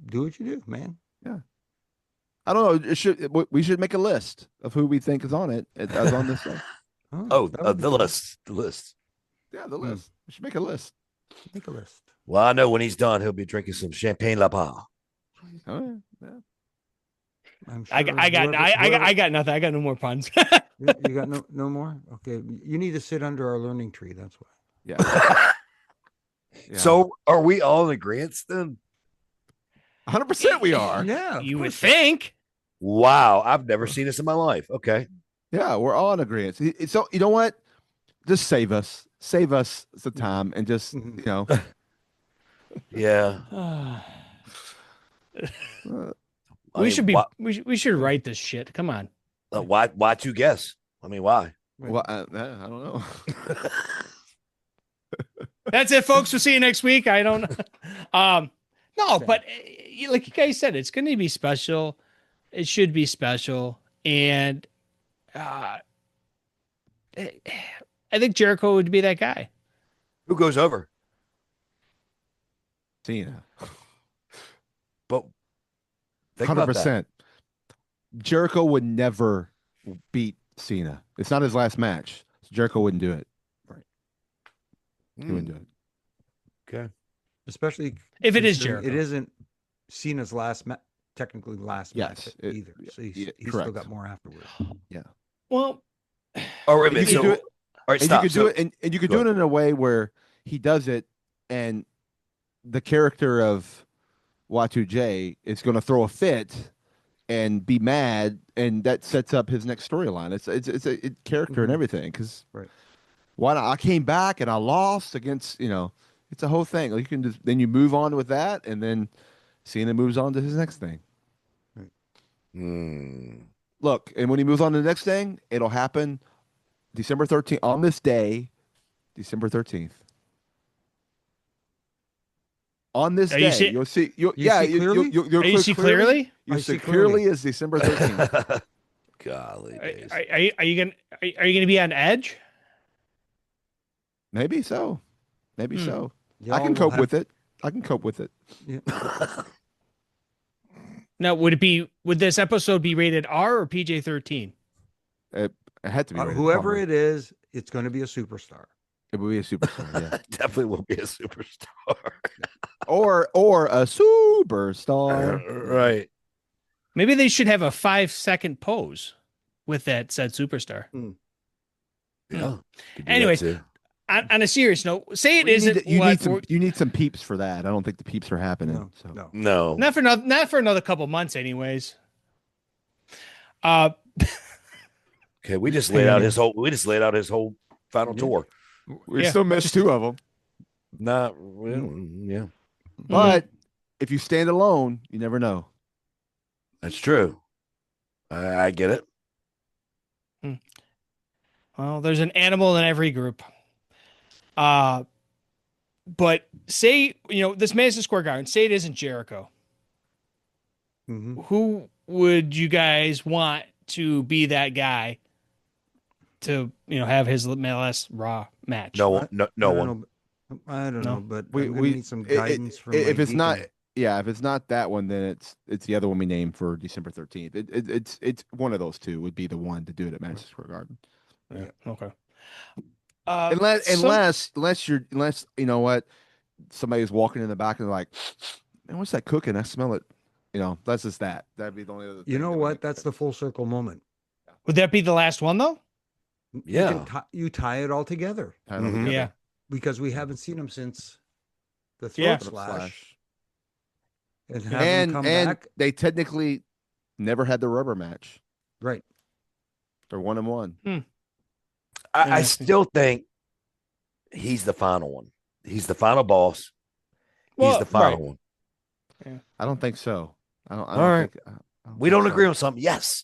do what you do, man. Yeah. I don't know. We should make a list of who we think is on it as on this thing. The list. Yeah, the list. We should make a list. Make a list. Well, I know when he's done, he'll be drinking some champagne La Pas. Oh yeah. I'm sure I got nothing. I got no more puns. You got no more? Okay. You need to sit under our learning tree. That's why. Yeah. So are we all in agreement then? 100% we are. Yeah. You would think. Wow. I've never seen this in my life. Okay. Yeah, we're all in agreement. So you know what? Just save us the time and just, Yeah. We should write this shit. Come on. Why two guess? I mean, why? Well, I don't know. That's it, folks. We'll see you next week. I don't no, but like you guys said, it's going to be special. It should be special. And I think Jericho would be that guy. Who goes over? Cena. But 100%. Jericho would never beat Cena. It's not his last match. So Jericho wouldn't do it. Right. He wouldn't do it. Okay. Especially if it is Jericho. It isn't Cena's technically last match either. So he's still got more afterwards. Yeah. Well, all right, you could do it, and you could do it in a way where he does it, and the character of Y2J is going to throw a fit and be mad, and that sets up his next storyline. It's a character and everything, because why not? I came back and I lost against, it's a whole thing. Like, you can then you move on with that, and then Cena moves on to his next thing. Look, and when he moves on to the next thing, it'll happen December 13th, on this day, December 13th. On this day, you'll see. You'll see clearly? You see clearly as December 13th. Golly days. Are you gonna be on edge? Maybe so. Maybe so. I can cope with it. Yeah. Now, would this episode be rated R or PG-13? It had to be. Whoever it is, it's going to be a superstar. It will be a superstar. Yeah, definitely will be a superstar. or a superstar. Right. Maybe they should have a 5-second pose with that said superstar. Yeah. Anyways, on a serious note, say it isn't. You need some peeps for that. I don't think the peeps are happening. No. Not for another couple months, anyways. Okay, we just laid out his whole final tour. We still missed 2 of them. Not yeah. But if you stand alone, you never know. That's true. I get it. Well, there's an animal in every group. But say, this Madison Square Garden, say it isn't Jericho. Who would you guys want to be that guy to, have his last Raw match? No one. I don't know, but we need some guidance from if it's not. Yeah, if it's not that one, then it's the other one we named for December 13th. It's one of those two would be the one to do it at Madison Square Garden. Yeah. Okay. Unless you know what, somebody's walking in the back and they're like, man, what's that cooking? I smell it. That's just that. That'd be the only other thing. You know what? That's the full circle moment. Would that be the last one though? Yeah. You tie it all together. Yeah. Because we haven't seen him since the throat slash. And they technically never had the rubber match. Right. They're 1-1. I still think he's the final one. He's the final boss. He's the final one. Yeah. I don't think so. I don't think we don't agree on something. Yes.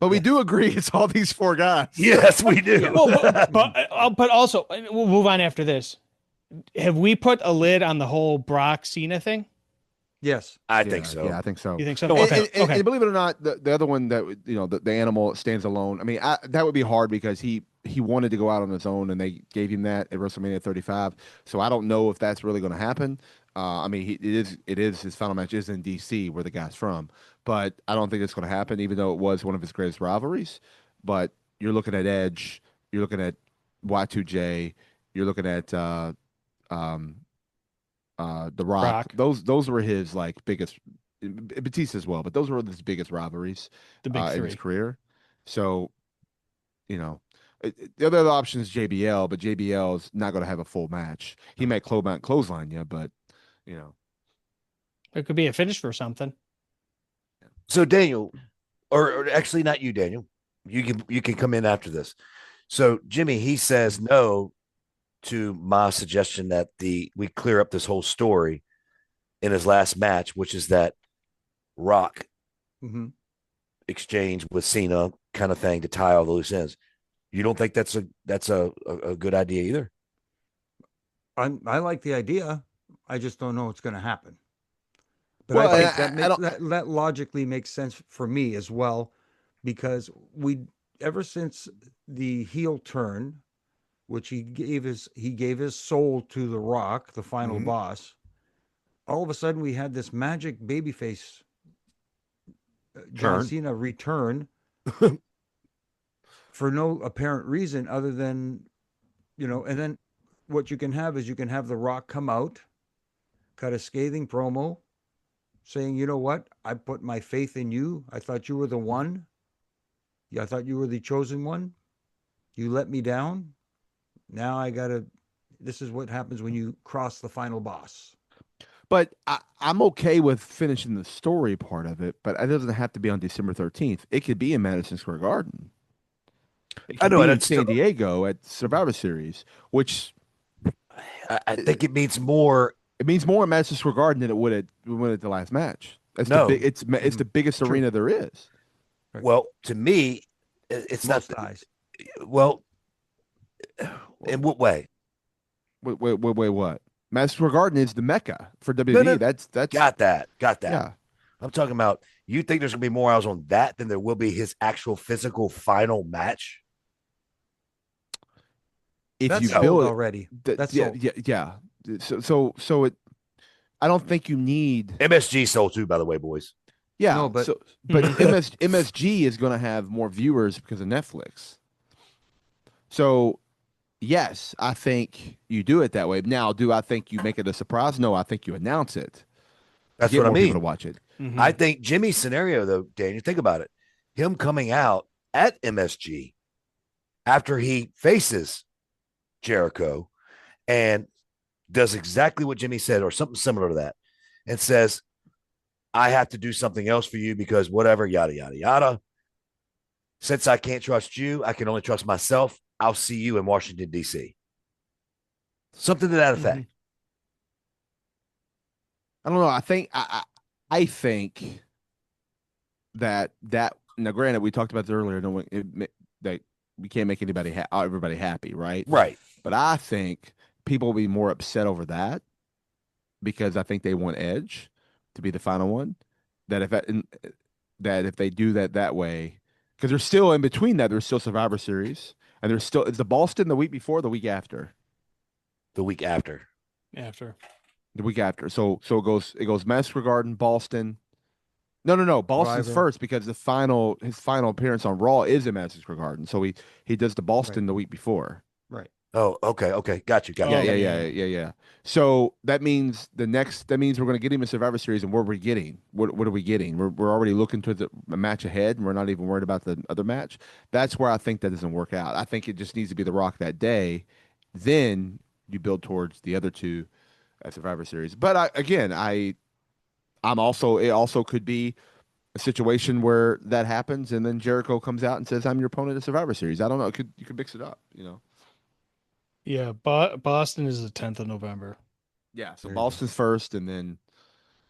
But we do agree it's all these 4 guys. Yes, we do. Yeah, but also, we'll move on after this. have we put a lid on the whole Brock Cena thing? Yes. I think so. Yeah, I think so. You think so? And, Okay. and- and believe it or not, the other one that the animal stands alone. I mean, that would be hard because he wanted to go out on his own, and they gave him that at WrestleMania 35. So I don't know if that's really going to happen. I mean, it is his final match is in DC where the guy's from, but I don't think it's going to happen. Even though it was one of his greatest rivalries, but you're looking at Edge, you're looking at Y2J, you're looking at um, The Rock. Those were his like biggest, Batista as well, but those were his biggest rivalries The big in three. his career. So, the other option is JBL, but JBL is not going to have a full match. He may clothesline you, but It could be a finish for something. So Daniel, or actually not you, Daniel. You can come in after this. So Jimmy, he says no to my suggestion that we clear up this whole story in his last match, which is that Rock exchange with Cena kind of thing to tie all the loose ends. You don't think that's a good idea either? I like the idea. I just don't know what's going to happen. But Well, I think that logically makes sense for me as well, because ever since the heel turn, which he gave his soul to The Rock, the final boss, all of a sudden we had this magic babyface John Cena return for no apparent reason other than, and then what you can have is you can have The Rock come out, cut a scathing promo saying, you know what? I put my faith in you. I thought you were the one. Yeah, I thought you were the chosen one. You let me down. Now this is what happens when you cross the final boss. But I'm okay with finishing the story part of it, but it doesn't have to be on December 13th. It could be in Madison Square Garden. It could be in San Diego at Survivor Series, which I think it means more. It means more in Madison Square Garden than it would at the last match. It's the biggest arena there is. Right. Well, to me, it's Most not. eyes. Well, in what way? Wait, what? Madison Square Garden is the mecca for WWE. No. That's Got that. Yeah. I'm talking about. You think there's gonna be more eyes on that than there will be his actual physical final match? If That's you sold build already. That's sold. yeah. So it. I don't think you need MSG sold too, by the way, boys. Yeah, No, but MSG is going to have more viewers because of Netflix. So, yes, I think you do it that way. Now, do I think you make it a surprise? No, I think you announce it. That's Get what I more mean. people to watch it. Mm-hmm. I think Jimmy's scenario, though, Daniel, think about it. Him coming out at MSG after he faces Jericho and does exactly what Jimmy said or something similar to that and says, I have to do something else for you because whatever, yada, yada, yada. Since I can't trust you, I can only trust myself. I'll see you in Washington, D.C. Something to that effect. I don't know. I think that now, granted, we talked about this earlier. That we can't make everybody happy, right? Right. But I think people will be more upset over that because I think they want Edge to be the final one. That if they do that way, because they're still in between that, there's still Survivor Series, and there's still is the Boston the week before, or the week after, The week after. the week after. So it goes Madison Square Garden, Boston. No. Boston's Survivor. first because his final appearance on Raw is in Madison Square Garden. So he does the Boston the week before. Right. Oh, okay. Got you. Yeah. So that means we're going to get him a Survivor Series, and what are we getting? What are we getting? We're already looking to a match ahead, and we're not even worried about the other match. That's where I think that doesn't work out. I think it just needs to be The Rock that day. Then you build towards the other two at Survivor Series. But it also could be a situation where that happens, and then Jericho comes out and says, "I'm your opponent at Survivor Series." I don't know. You could mix it up, Yeah, Boston is the 10th of November. Yeah, so Boston's first, and then,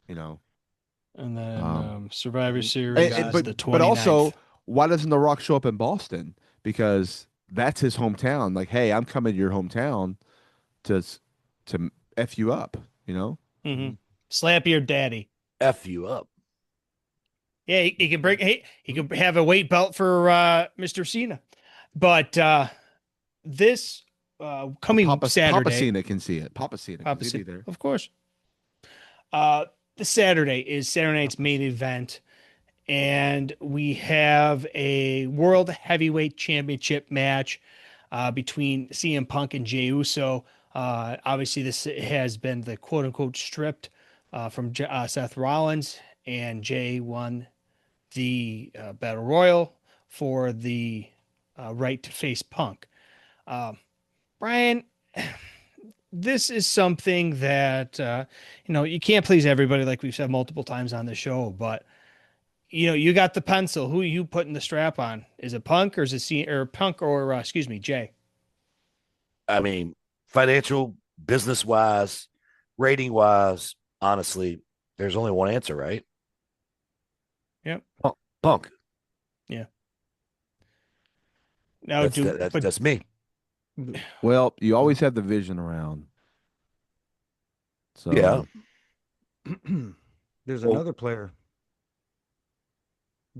And then Survivor Series is the 29th. but also, why doesn't The Rock show up in Boston? Because that's his hometown. Like, hey, I'm coming to your hometown to F you up, you know? Mm-hmm. Slap your daddy. F you up. Yeah, he can bring. Hey, he could have a weight belt for Mr. Cena, but this coming Papa Saturday, Cena can see it. Papa Cena, Papa 'cause he'll Cena, be there. of course. This Saturday is Saturday night's main event, and we have a World Heavyweight Championship match between CM Punk and Jey Uso. Obviously, this has been the quote unquote stripped from Seth Rollins, and Jey won the Battle Royal for the right to face Punk. Brian, this is something that you can't please everybody, like we've said multiple times on the show, but you got the pencil. Who are you putting the strap on? Is it Punk or is it Jay? I mean, financial, business wise, rating wise, honestly, there's only one answer, right? Yep. Punk. Yeah. Now, that's me. Well, you always have the Vision around. So Yeah. There's another player,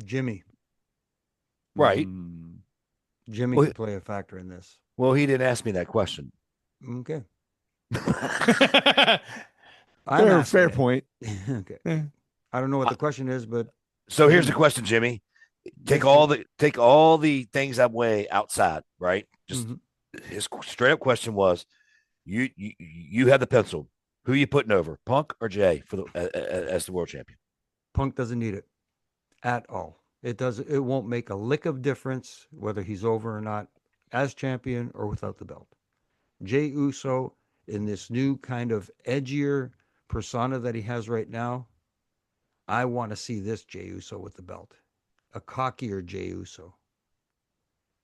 Jimmy. Right. Jimmy could play a factor in this. Well, he didn't ask me that question. Okay. Fair point. Okay. I don't know what the question is, but so here's the question, Jimmy. Take all the things that way outside, right? Just his straight up question was, you have the pencil. Who are you putting over, Punk or Jay for as the world champion? Punk doesn't need it at all. It won't make a lick of difference whether he's over or not as champion or without the belt. Jey Uso, in this new kind of edgier persona that he has right now, I want to see this Jey Uso with the belt. A cockier Jey Uso.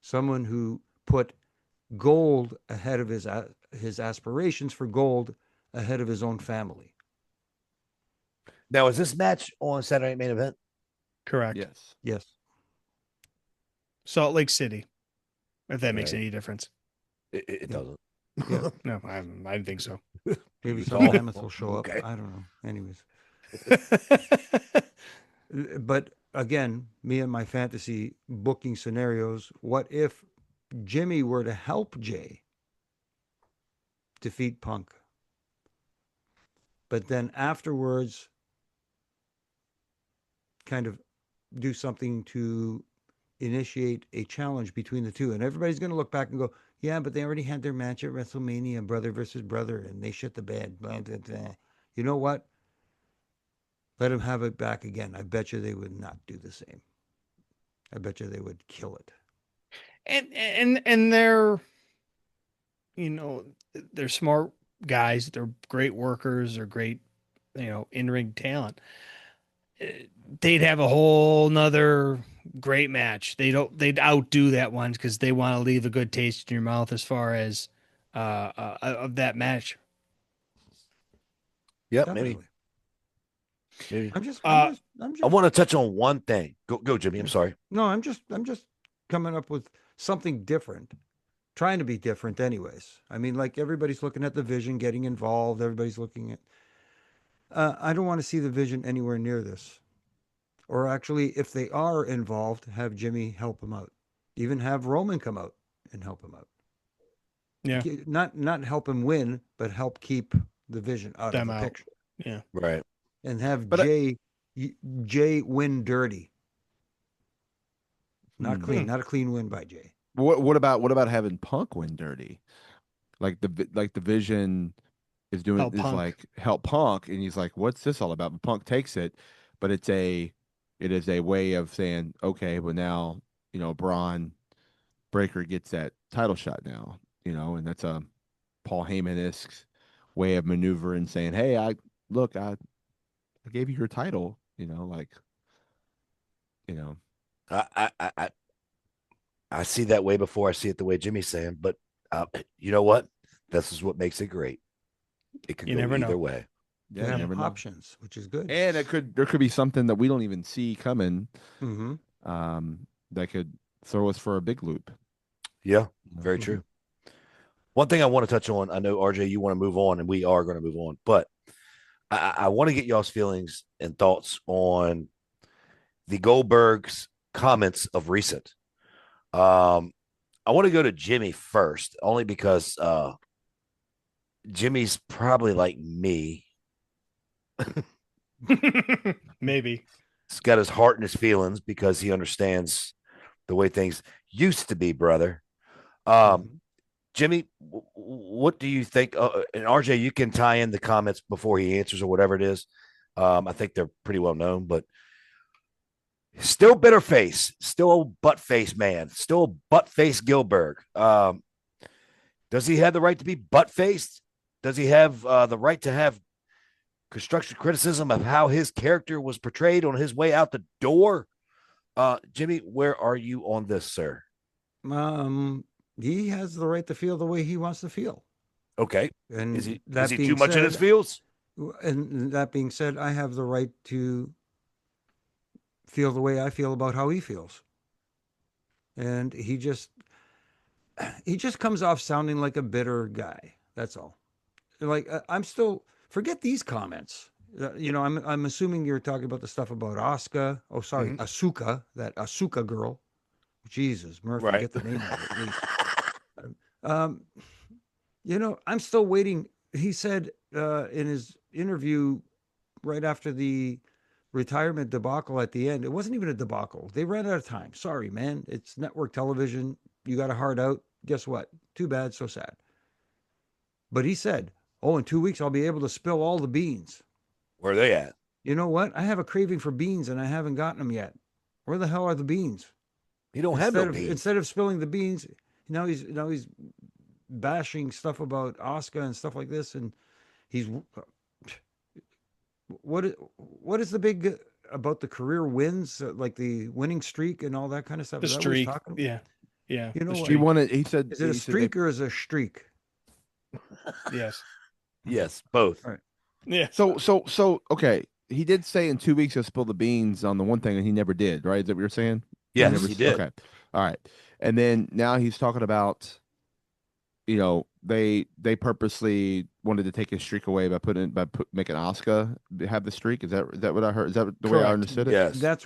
Someone who put gold ahead of his aspirations for gold ahead of his own family. Now, is this match on Saturday Night Main Event? Correct. Yes. Salt Lake City, if that makes any difference. It doesn't. Yeah. No, I didn't think so. Maybe some mammoth will show up. I don't know. Anyways. But again, me and my fantasy booking scenarios, what if Jimmy were to help Jay defeat Punk? But then afterwards, kind of do something to initiate a challenge between the two. And everybody's going to look back and go, yeah, but they already had their match at WrestleMania, brother versus brother, and they shit the bed. Blah, blah, blah. You know what? Let them have it back again. I bet you they would not do the same. I bet you they would kill it. And they're, they're smart guys. They're great workers. They're great, in-ring talent. They'd have a whole nother great match. They'd outdo that one because they want to leave a good taste in your mouth as far as of that match. Yep, Definitely. maybe. I want to touch on one thing. Go, Jimmy. I'm sorry. No, I'm just coming up with something different, trying to be different, anyways. I mean, like everybody's looking at the Vision, getting involved. Everybody's looking at. I don't want to see the Vision anywhere near this, or actually, if they are involved, have Jimmy help him out. Even have Roman come out and help him out. Yeah, not help him win, but help keep the Vision out of the picture. Yeah, right. And have Jay win dirty. Not clean. Not a clean win by Jay. What about having Punk win dirty? Like the Vision is doing help Punk, and he's like, what's this all about? But Punk takes it, but it is a way of saying, okay, well now, Braun Breaker gets that title shot now, and that's a Paul Heyman-esque way of maneuvering, saying, hey, I gave you your title, I see that way before I see it the way Jimmy's saying, but you know what? This is what makes it great. It could go either way. Yeah, you have options, which is good. And there could be something that we don't even see coming, that could throw us for a big loop. Yeah, very true. One thing I want to touch on, I know, RJ, you want to move on, and we are going to move on, but I want to get y'all's feelings and thoughts on the Goldberg's comments of recent. I want to go to Jimmy first, only because Jimmy's probably like me. Maybe. He's got his heart and his feelings because he understands the way things used to be, brother. Jimmy, what do you think? And RJ, you can tie in the comments before he answers or whatever it is. I think they're pretty well known, but still bitter face, still a butt face man, still a butt face Goldberg. Does he have the right to be butt faced? Does he have the right to have constructive criticism of how his character was portrayed on his way out the door? Jimmy, where are you on this, sir? He has the right to feel the way he wants to feel. Okay. And is he that too much in his feels? And that being said, I have the right to feel the way I feel about how he feels. And he just comes off sounding like a bitter guy. That's all. Like, I'm still, forget these comments. I'm assuming you're talking about the stuff about Asuka. Oh, sorry, Asuka, that Asuka girl. Jesus, Murphy, Right. get the name of it, at least. I'm still waiting. He said in his interview right after the retirement debacle at the end, it wasn't even a debacle. They ran out of time. Sorry, man. It's network television. You got a heart out. Guess what? Too bad, so sad. But he said, in 2 weeks, I'll be able to spill all the beans. Where are they at? You know what? I have a craving for beans and I haven't gotten them yet. Where the hell are the beans? You don't have no beans. Instead of spilling the beans, he's bashing stuff about Asuka and stuff like this, and he's what is the big about the career wins, like the winning streak and all that kind of stuff? The streak, yeah. You know what? He said, is it a streak or is it a streak? Yes. Yes, both. All right. Yeah. So okay. He did say in 2 weeks he'll spill the beans on the one thing, and he never did, right? Is that what you're saying? Yes, he did. Okay. All right. And then now he's talking about, they purposely wanted to take his streak away by making Asuka have the streak. Is that what I heard? Is that the way I understood it? Yes. That's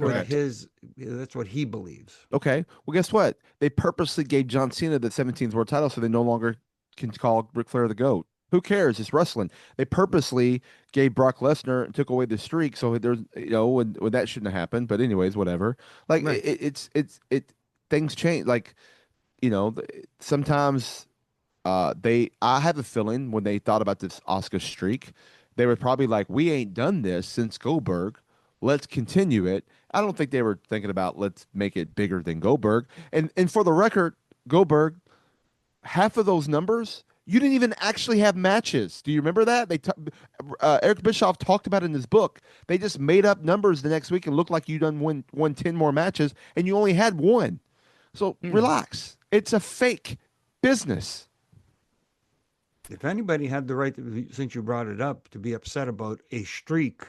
what he believes. Okay. Well, guess what? They purposely gave John Cena the 17th world title so they no longer can call Ric Flair the GOAT. Who cares? It's wrestling. They purposely gave Brock Lesnar and took away the streak, so there's when that shouldn't have happened. But anyways, whatever. Like right. it's things change. Like sometimes I have a feeling when they thought about this Asuka streak, they were probably like, we ain't done this since Goldberg. Let's continue it. I don't think they were thinking about let's make it bigger than Goldberg. And for the record, Goldberg, half of those numbers. You didn't even actually have matches. Do you remember that? Eric Bischoff talked about it in his book. They just made up numbers the next week and looked like you won 10 more matches, and you only had one. So relax. It's a fake business. If anybody had the right, since you brought it up, to be upset about a streak,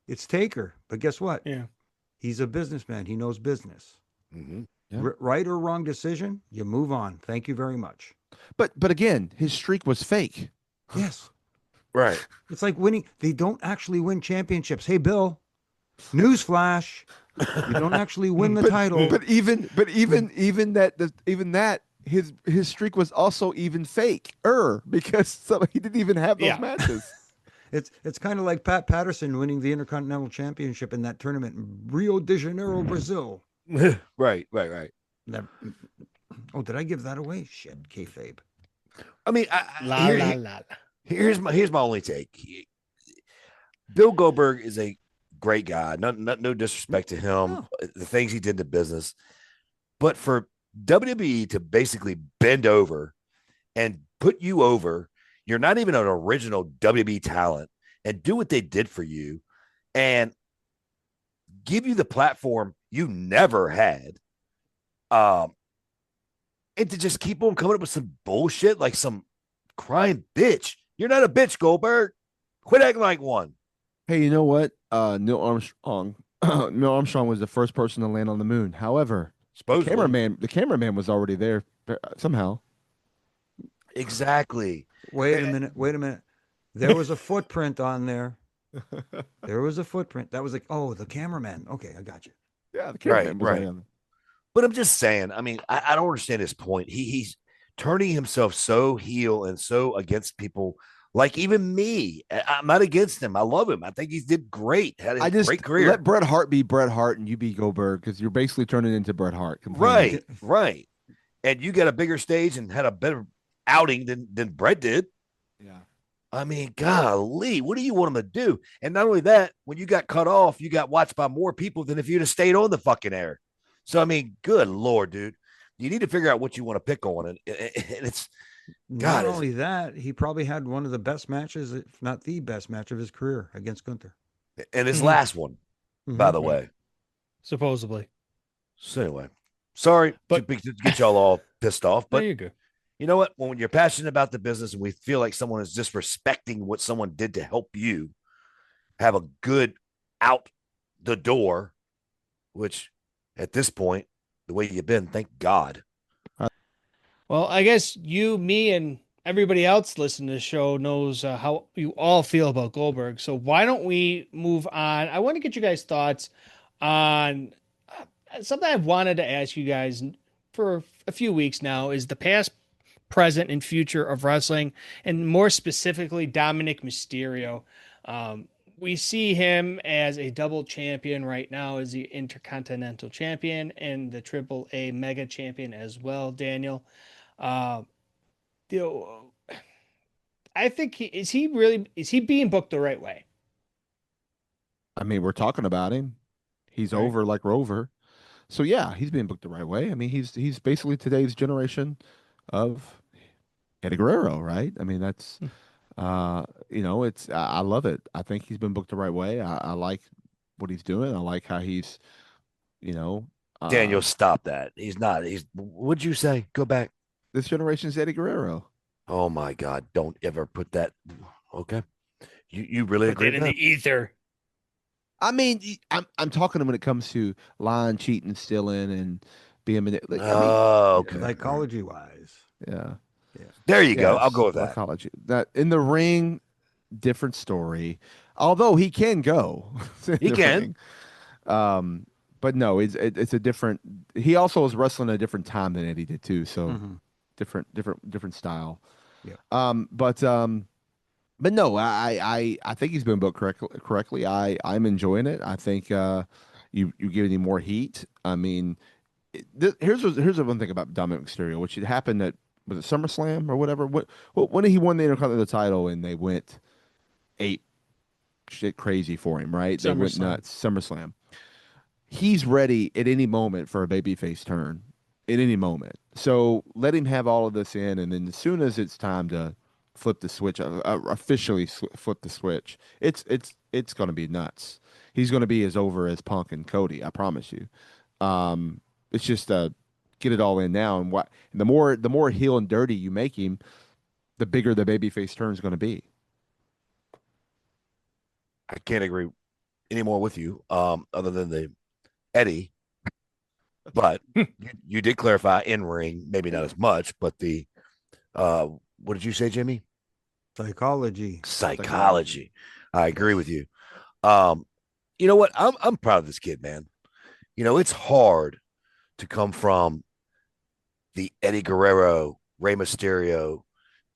it's Taker. But guess what? Yeah. He's a businessman. He knows business. Mm-hmm. Yeah. Right or wrong decision, you move on. Thank you very much. But again, his streak was fake. Yes. Right. It's like winning. They don't actually win championships. Hey, Bill, newsflash. You don't actually win the title. But even that his streak was also even fake because he didn't even have those matches. It's kind of like Pat Patterson winning the Intercontinental Championship in that tournament in Rio de Janeiro, Brazil. Right. Oh, did I give that away? Shit, kayfabe. I mean, here's my only take. Bill Goldberg is a great guy. No disrespect to him. No. The things he did to business, but for WWE to basically bend over and put you over, you're not even an original WWE talent, and do what they did for you, and give you the platform you never had. And to just keep on coming up with some bullshit like some crying bitch. You're not a bitch, Goldberg. Quit acting like one. Hey, you know what? Neil Armstrong was the first person to land on the moon. However, the cameraman was already there somehow. Exactly. Wait a minute. There was a footprint on there. There was a footprint. That was like, oh, the cameraman. Okay, I got you. Yeah, the Right, cameraman was right. on. But I'm just saying, I mean, I don't understand his point. He's turning himself so heel and so against people. Like even me, I'm not against him. I love him. I think he did great. Had a I just great career. let Bret Hart be Bret Hart and you be Goldberg because you're basically turning into Bret Hart. Right, right. And you got a bigger stage and had a better outing than Bret did. Yeah. I mean, golly, what do you want him to do? And not only that, when you got cut off, you got watched by more people than if you'd have stayed on the fucking air. So, I mean, good Lord, dude. You need to figure out what you want to pick on. And it's not only that, he probably had one of the best matches, if not the best match of his career against Gunther. And his last one, by the way. Supposedly. So anyway, sorry to get y'all all pissed off, but you're good. You know what? When you're passionate about the business and we feel like someone is disrespecting what someone did to help you have a good out the door, which at this point, the way you've been, thank God. Well, I guess you, me, and everybody else listening to the show knows how you all feel about Goldberg. So why don't we move on? I want to get you guys' thoughts on something I've wanted to ask you guys for a few weeks now is the past, present, and future of wrestling, and more specifically, Dominik Mysterio. We see him as a double champion right now, as the Intercontinental Champion and the AAA Mega Champion as well, Daniel. I think is he being booked the right way? I mean, we're talking about him. He's right. Over like Rover. So yeah, he's being booked the right way. I mean, he's basically today's generation of Eddie Guerrero, right? I mean, that's it's I love it. I think he's been booked the right way. I like what he's doing. I like how he's, Daniel, stop that. He's not. What'd you say? Go back. This generation's Eddie Guerrero. Oh my God! Don't ever put that. Okay, you really agree with that? In the ether. I mean, I'm talking when it comes to lying, cheating, stealing, and being manipulated. Okay. Psychology wise, yeah. There you go. I'll go with that. Psychology. That in the ring, different story. Although he can go, he can. But no, it's a different. He also was wrestling at a different time than Eddie did too. So different style. Yeah. But no, I think he's been booked correctly. I'm enjoying it. I think you give him more heat. I mean, here's the one thing about Dominik Mysterio, which had happened at was it SummerSlam or whatever. When he won the Intercontinental title and they went ape shit crazy for him, right? They went nuts. SummerSlam. He's ready at any moment for a babyface turn, at any moment. So let him have all of this in, and then as soon as it's time to flip the switch, officially flip the switch, it's going to be nuts. He's going to be as over as Punk and Cody, I promise you. It's just get it all in now, and the more heel and dirty you make him, the bigger the babyface turn is going to be. I can't agree anymore with you, other than the Eddie. But you did clarify in ring, maybe not as much, but the what did you say, Jimmy? Psychology. I agree with you. You know what? I'm proud of this kid, man. It's hard to come from the Eddie Guerrero, Rey Mysterio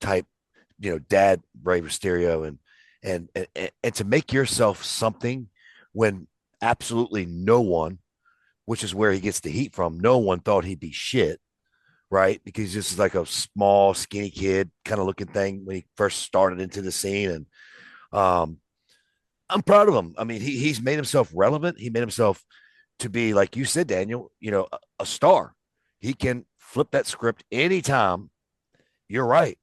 type, dad Rey Mysterio, and to make yourself something when absolutely no one, which is where he gets the heat from, no one thought he'd be shit, right? Because this is like a small, skinny kid kind of looking thing when he first started into the scene. And I'm proud of him. I mean, he's made himself relevant. He made himself to be, like you said, Daniel, a star. He can flip that script anytime. You're right.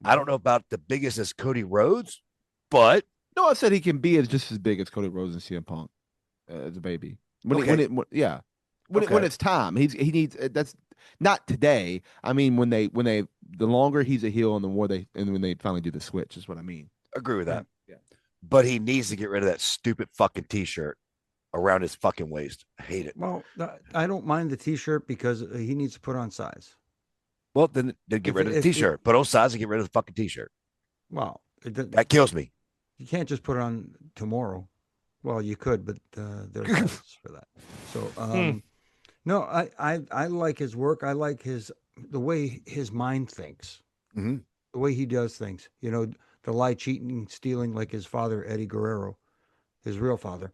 I don't know about the biggest as Cody Rhodes, but no, I said he can be just as big as Cody Rhodes and CM Punk as a baby. When it's time, he needs. That's not today. I mean, when the longer he's a heel and the more when they finally do the switch is what I mean. Agree with that. Yeah. But he needs to get rid of that stupid fucking T-shirt around his fucking waist. I hate it. Well, I don't mind the T-shirt because he needs to put on size. Well, then get rid of the T-shirt. Put on sides and get rid of the fucking T-shirt. Well, That kills me. You can't just put it on tomorrow. Well, you could, but there's tests for that. So, no, I like his work. I like the way his mind thinks, Mm-hmm. the way he does things. You know, the lie, cheating, stealing, like his father, Eddie Guerrero, his real father.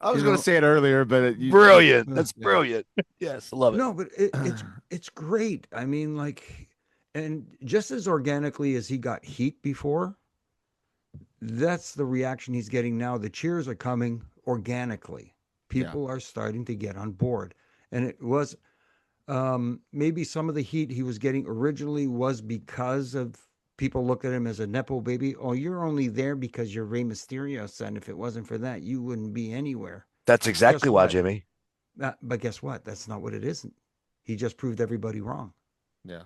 I was going to say it earlier, but brilliant. That's brilliant. Yes, I love it. No, but it's great. I mean, like, and just as organically as he got heat before, that's the reaction he's getting now. The cheers are coming organically. People are starting to get on board. And it was maybe some of the heat he was getting originally was because of people look at him as a Nepo baby. Oh, you're only there because you're Rey Mysterio's son. If it wasn't for that, you wouldn't be anywhere. That's exactly why, Jimmy. But guess what? That's not what it isn't. He just proved everybody wrong. Yeah.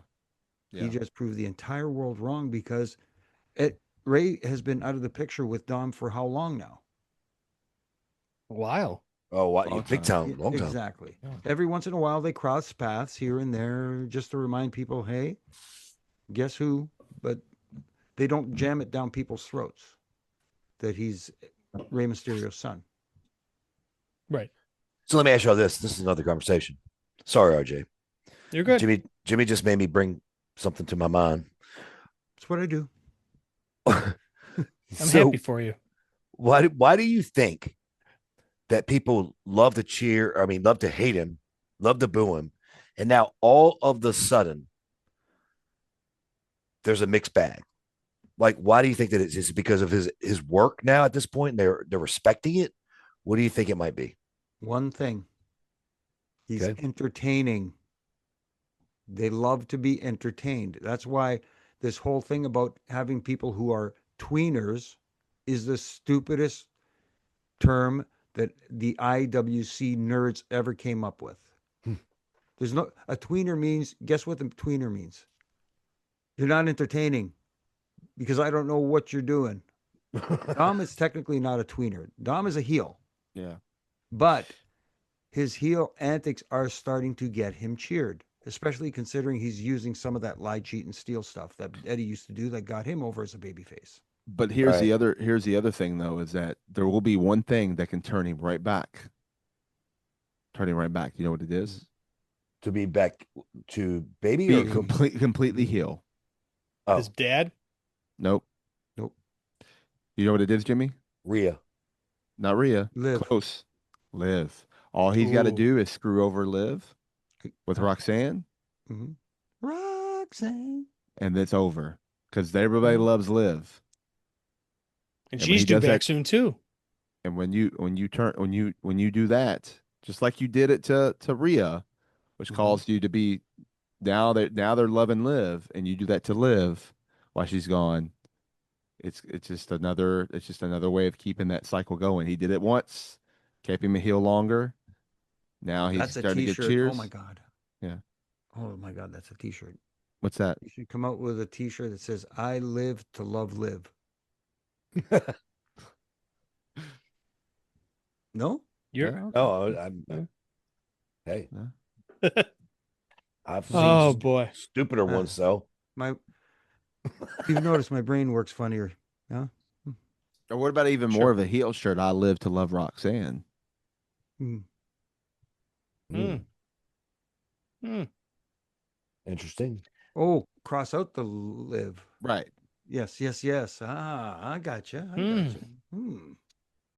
He just proved the entire world wrong because Ray has been out of the picture with Dom for how long now? A while. Oh, wow. Big time. Long time. Exactly. Yeah. Every once in a while, they cross paths here and there just to remind people, hey, guess who? But they don't jam it down people's throats that he's Rey Mysterio's son. Right. So let me ask you all this. This is another conversation. Sorry, RJ. You're good. Jimmy just made me bring something to my mind. That's what I do. I'm happy for you. Why do you think that people love to cheer? I mean, love to hate him, love to boo him, and now all of the sudden there's a mixed bag? Like, why do you think that it's? Is it because of his work now at this point? And they're respecting it. What do you think it might be? One thing. He's entertaining. They love to be entertained. That's why this whole thing about having people who are tweeners is the stupidest term that the IWC nerds ever came up with. There's no, a tweener means, guess what the tweener means? You're not entertaining because I don't know what you're doing. Dom is technically not a tweener. Dom is a heel. Yeah. But his heel antics are starting to get him cheered, especially considering he's using some of that lie, cheat, and steal stuff that Eddie used to do that got him over as a babyface. But here's the other thing though, is that there will be one thing that can turn him right back. Turn him right back. You know what it is? To be back to baby Be or completely heel. Oh. His dad? Nope. You know what it is, Jimmy? Rhea. Not Rhea. Liv. Close. Liv. All he's got to do is screw over Liv with Roxanne. Mm-hmm. Roxanne. And it's over. Because everybody loves Liv. And she's due back soon too. And when you do that, just like you did it to Rhea, which caused you to be now they're loving Liv, and you do that to Liv while she's gone. It's just another way of keeping that cycle going. He did it once, kept him a heel longer. Now he's starting to get cheers. Oh my God. Yeah. Oh my God, that's a t-shirt. What's that? You should come out with a t-shirt that says, I live to love Liv. No? You're hey. I've seen boy. stupider ones though. You've noticed my brain works funnier. Yeah. Or what about even more of a heel shirt? I live to love Roxanne. Interesting. Oh, cross out the Liv. Right. Yes. I got you.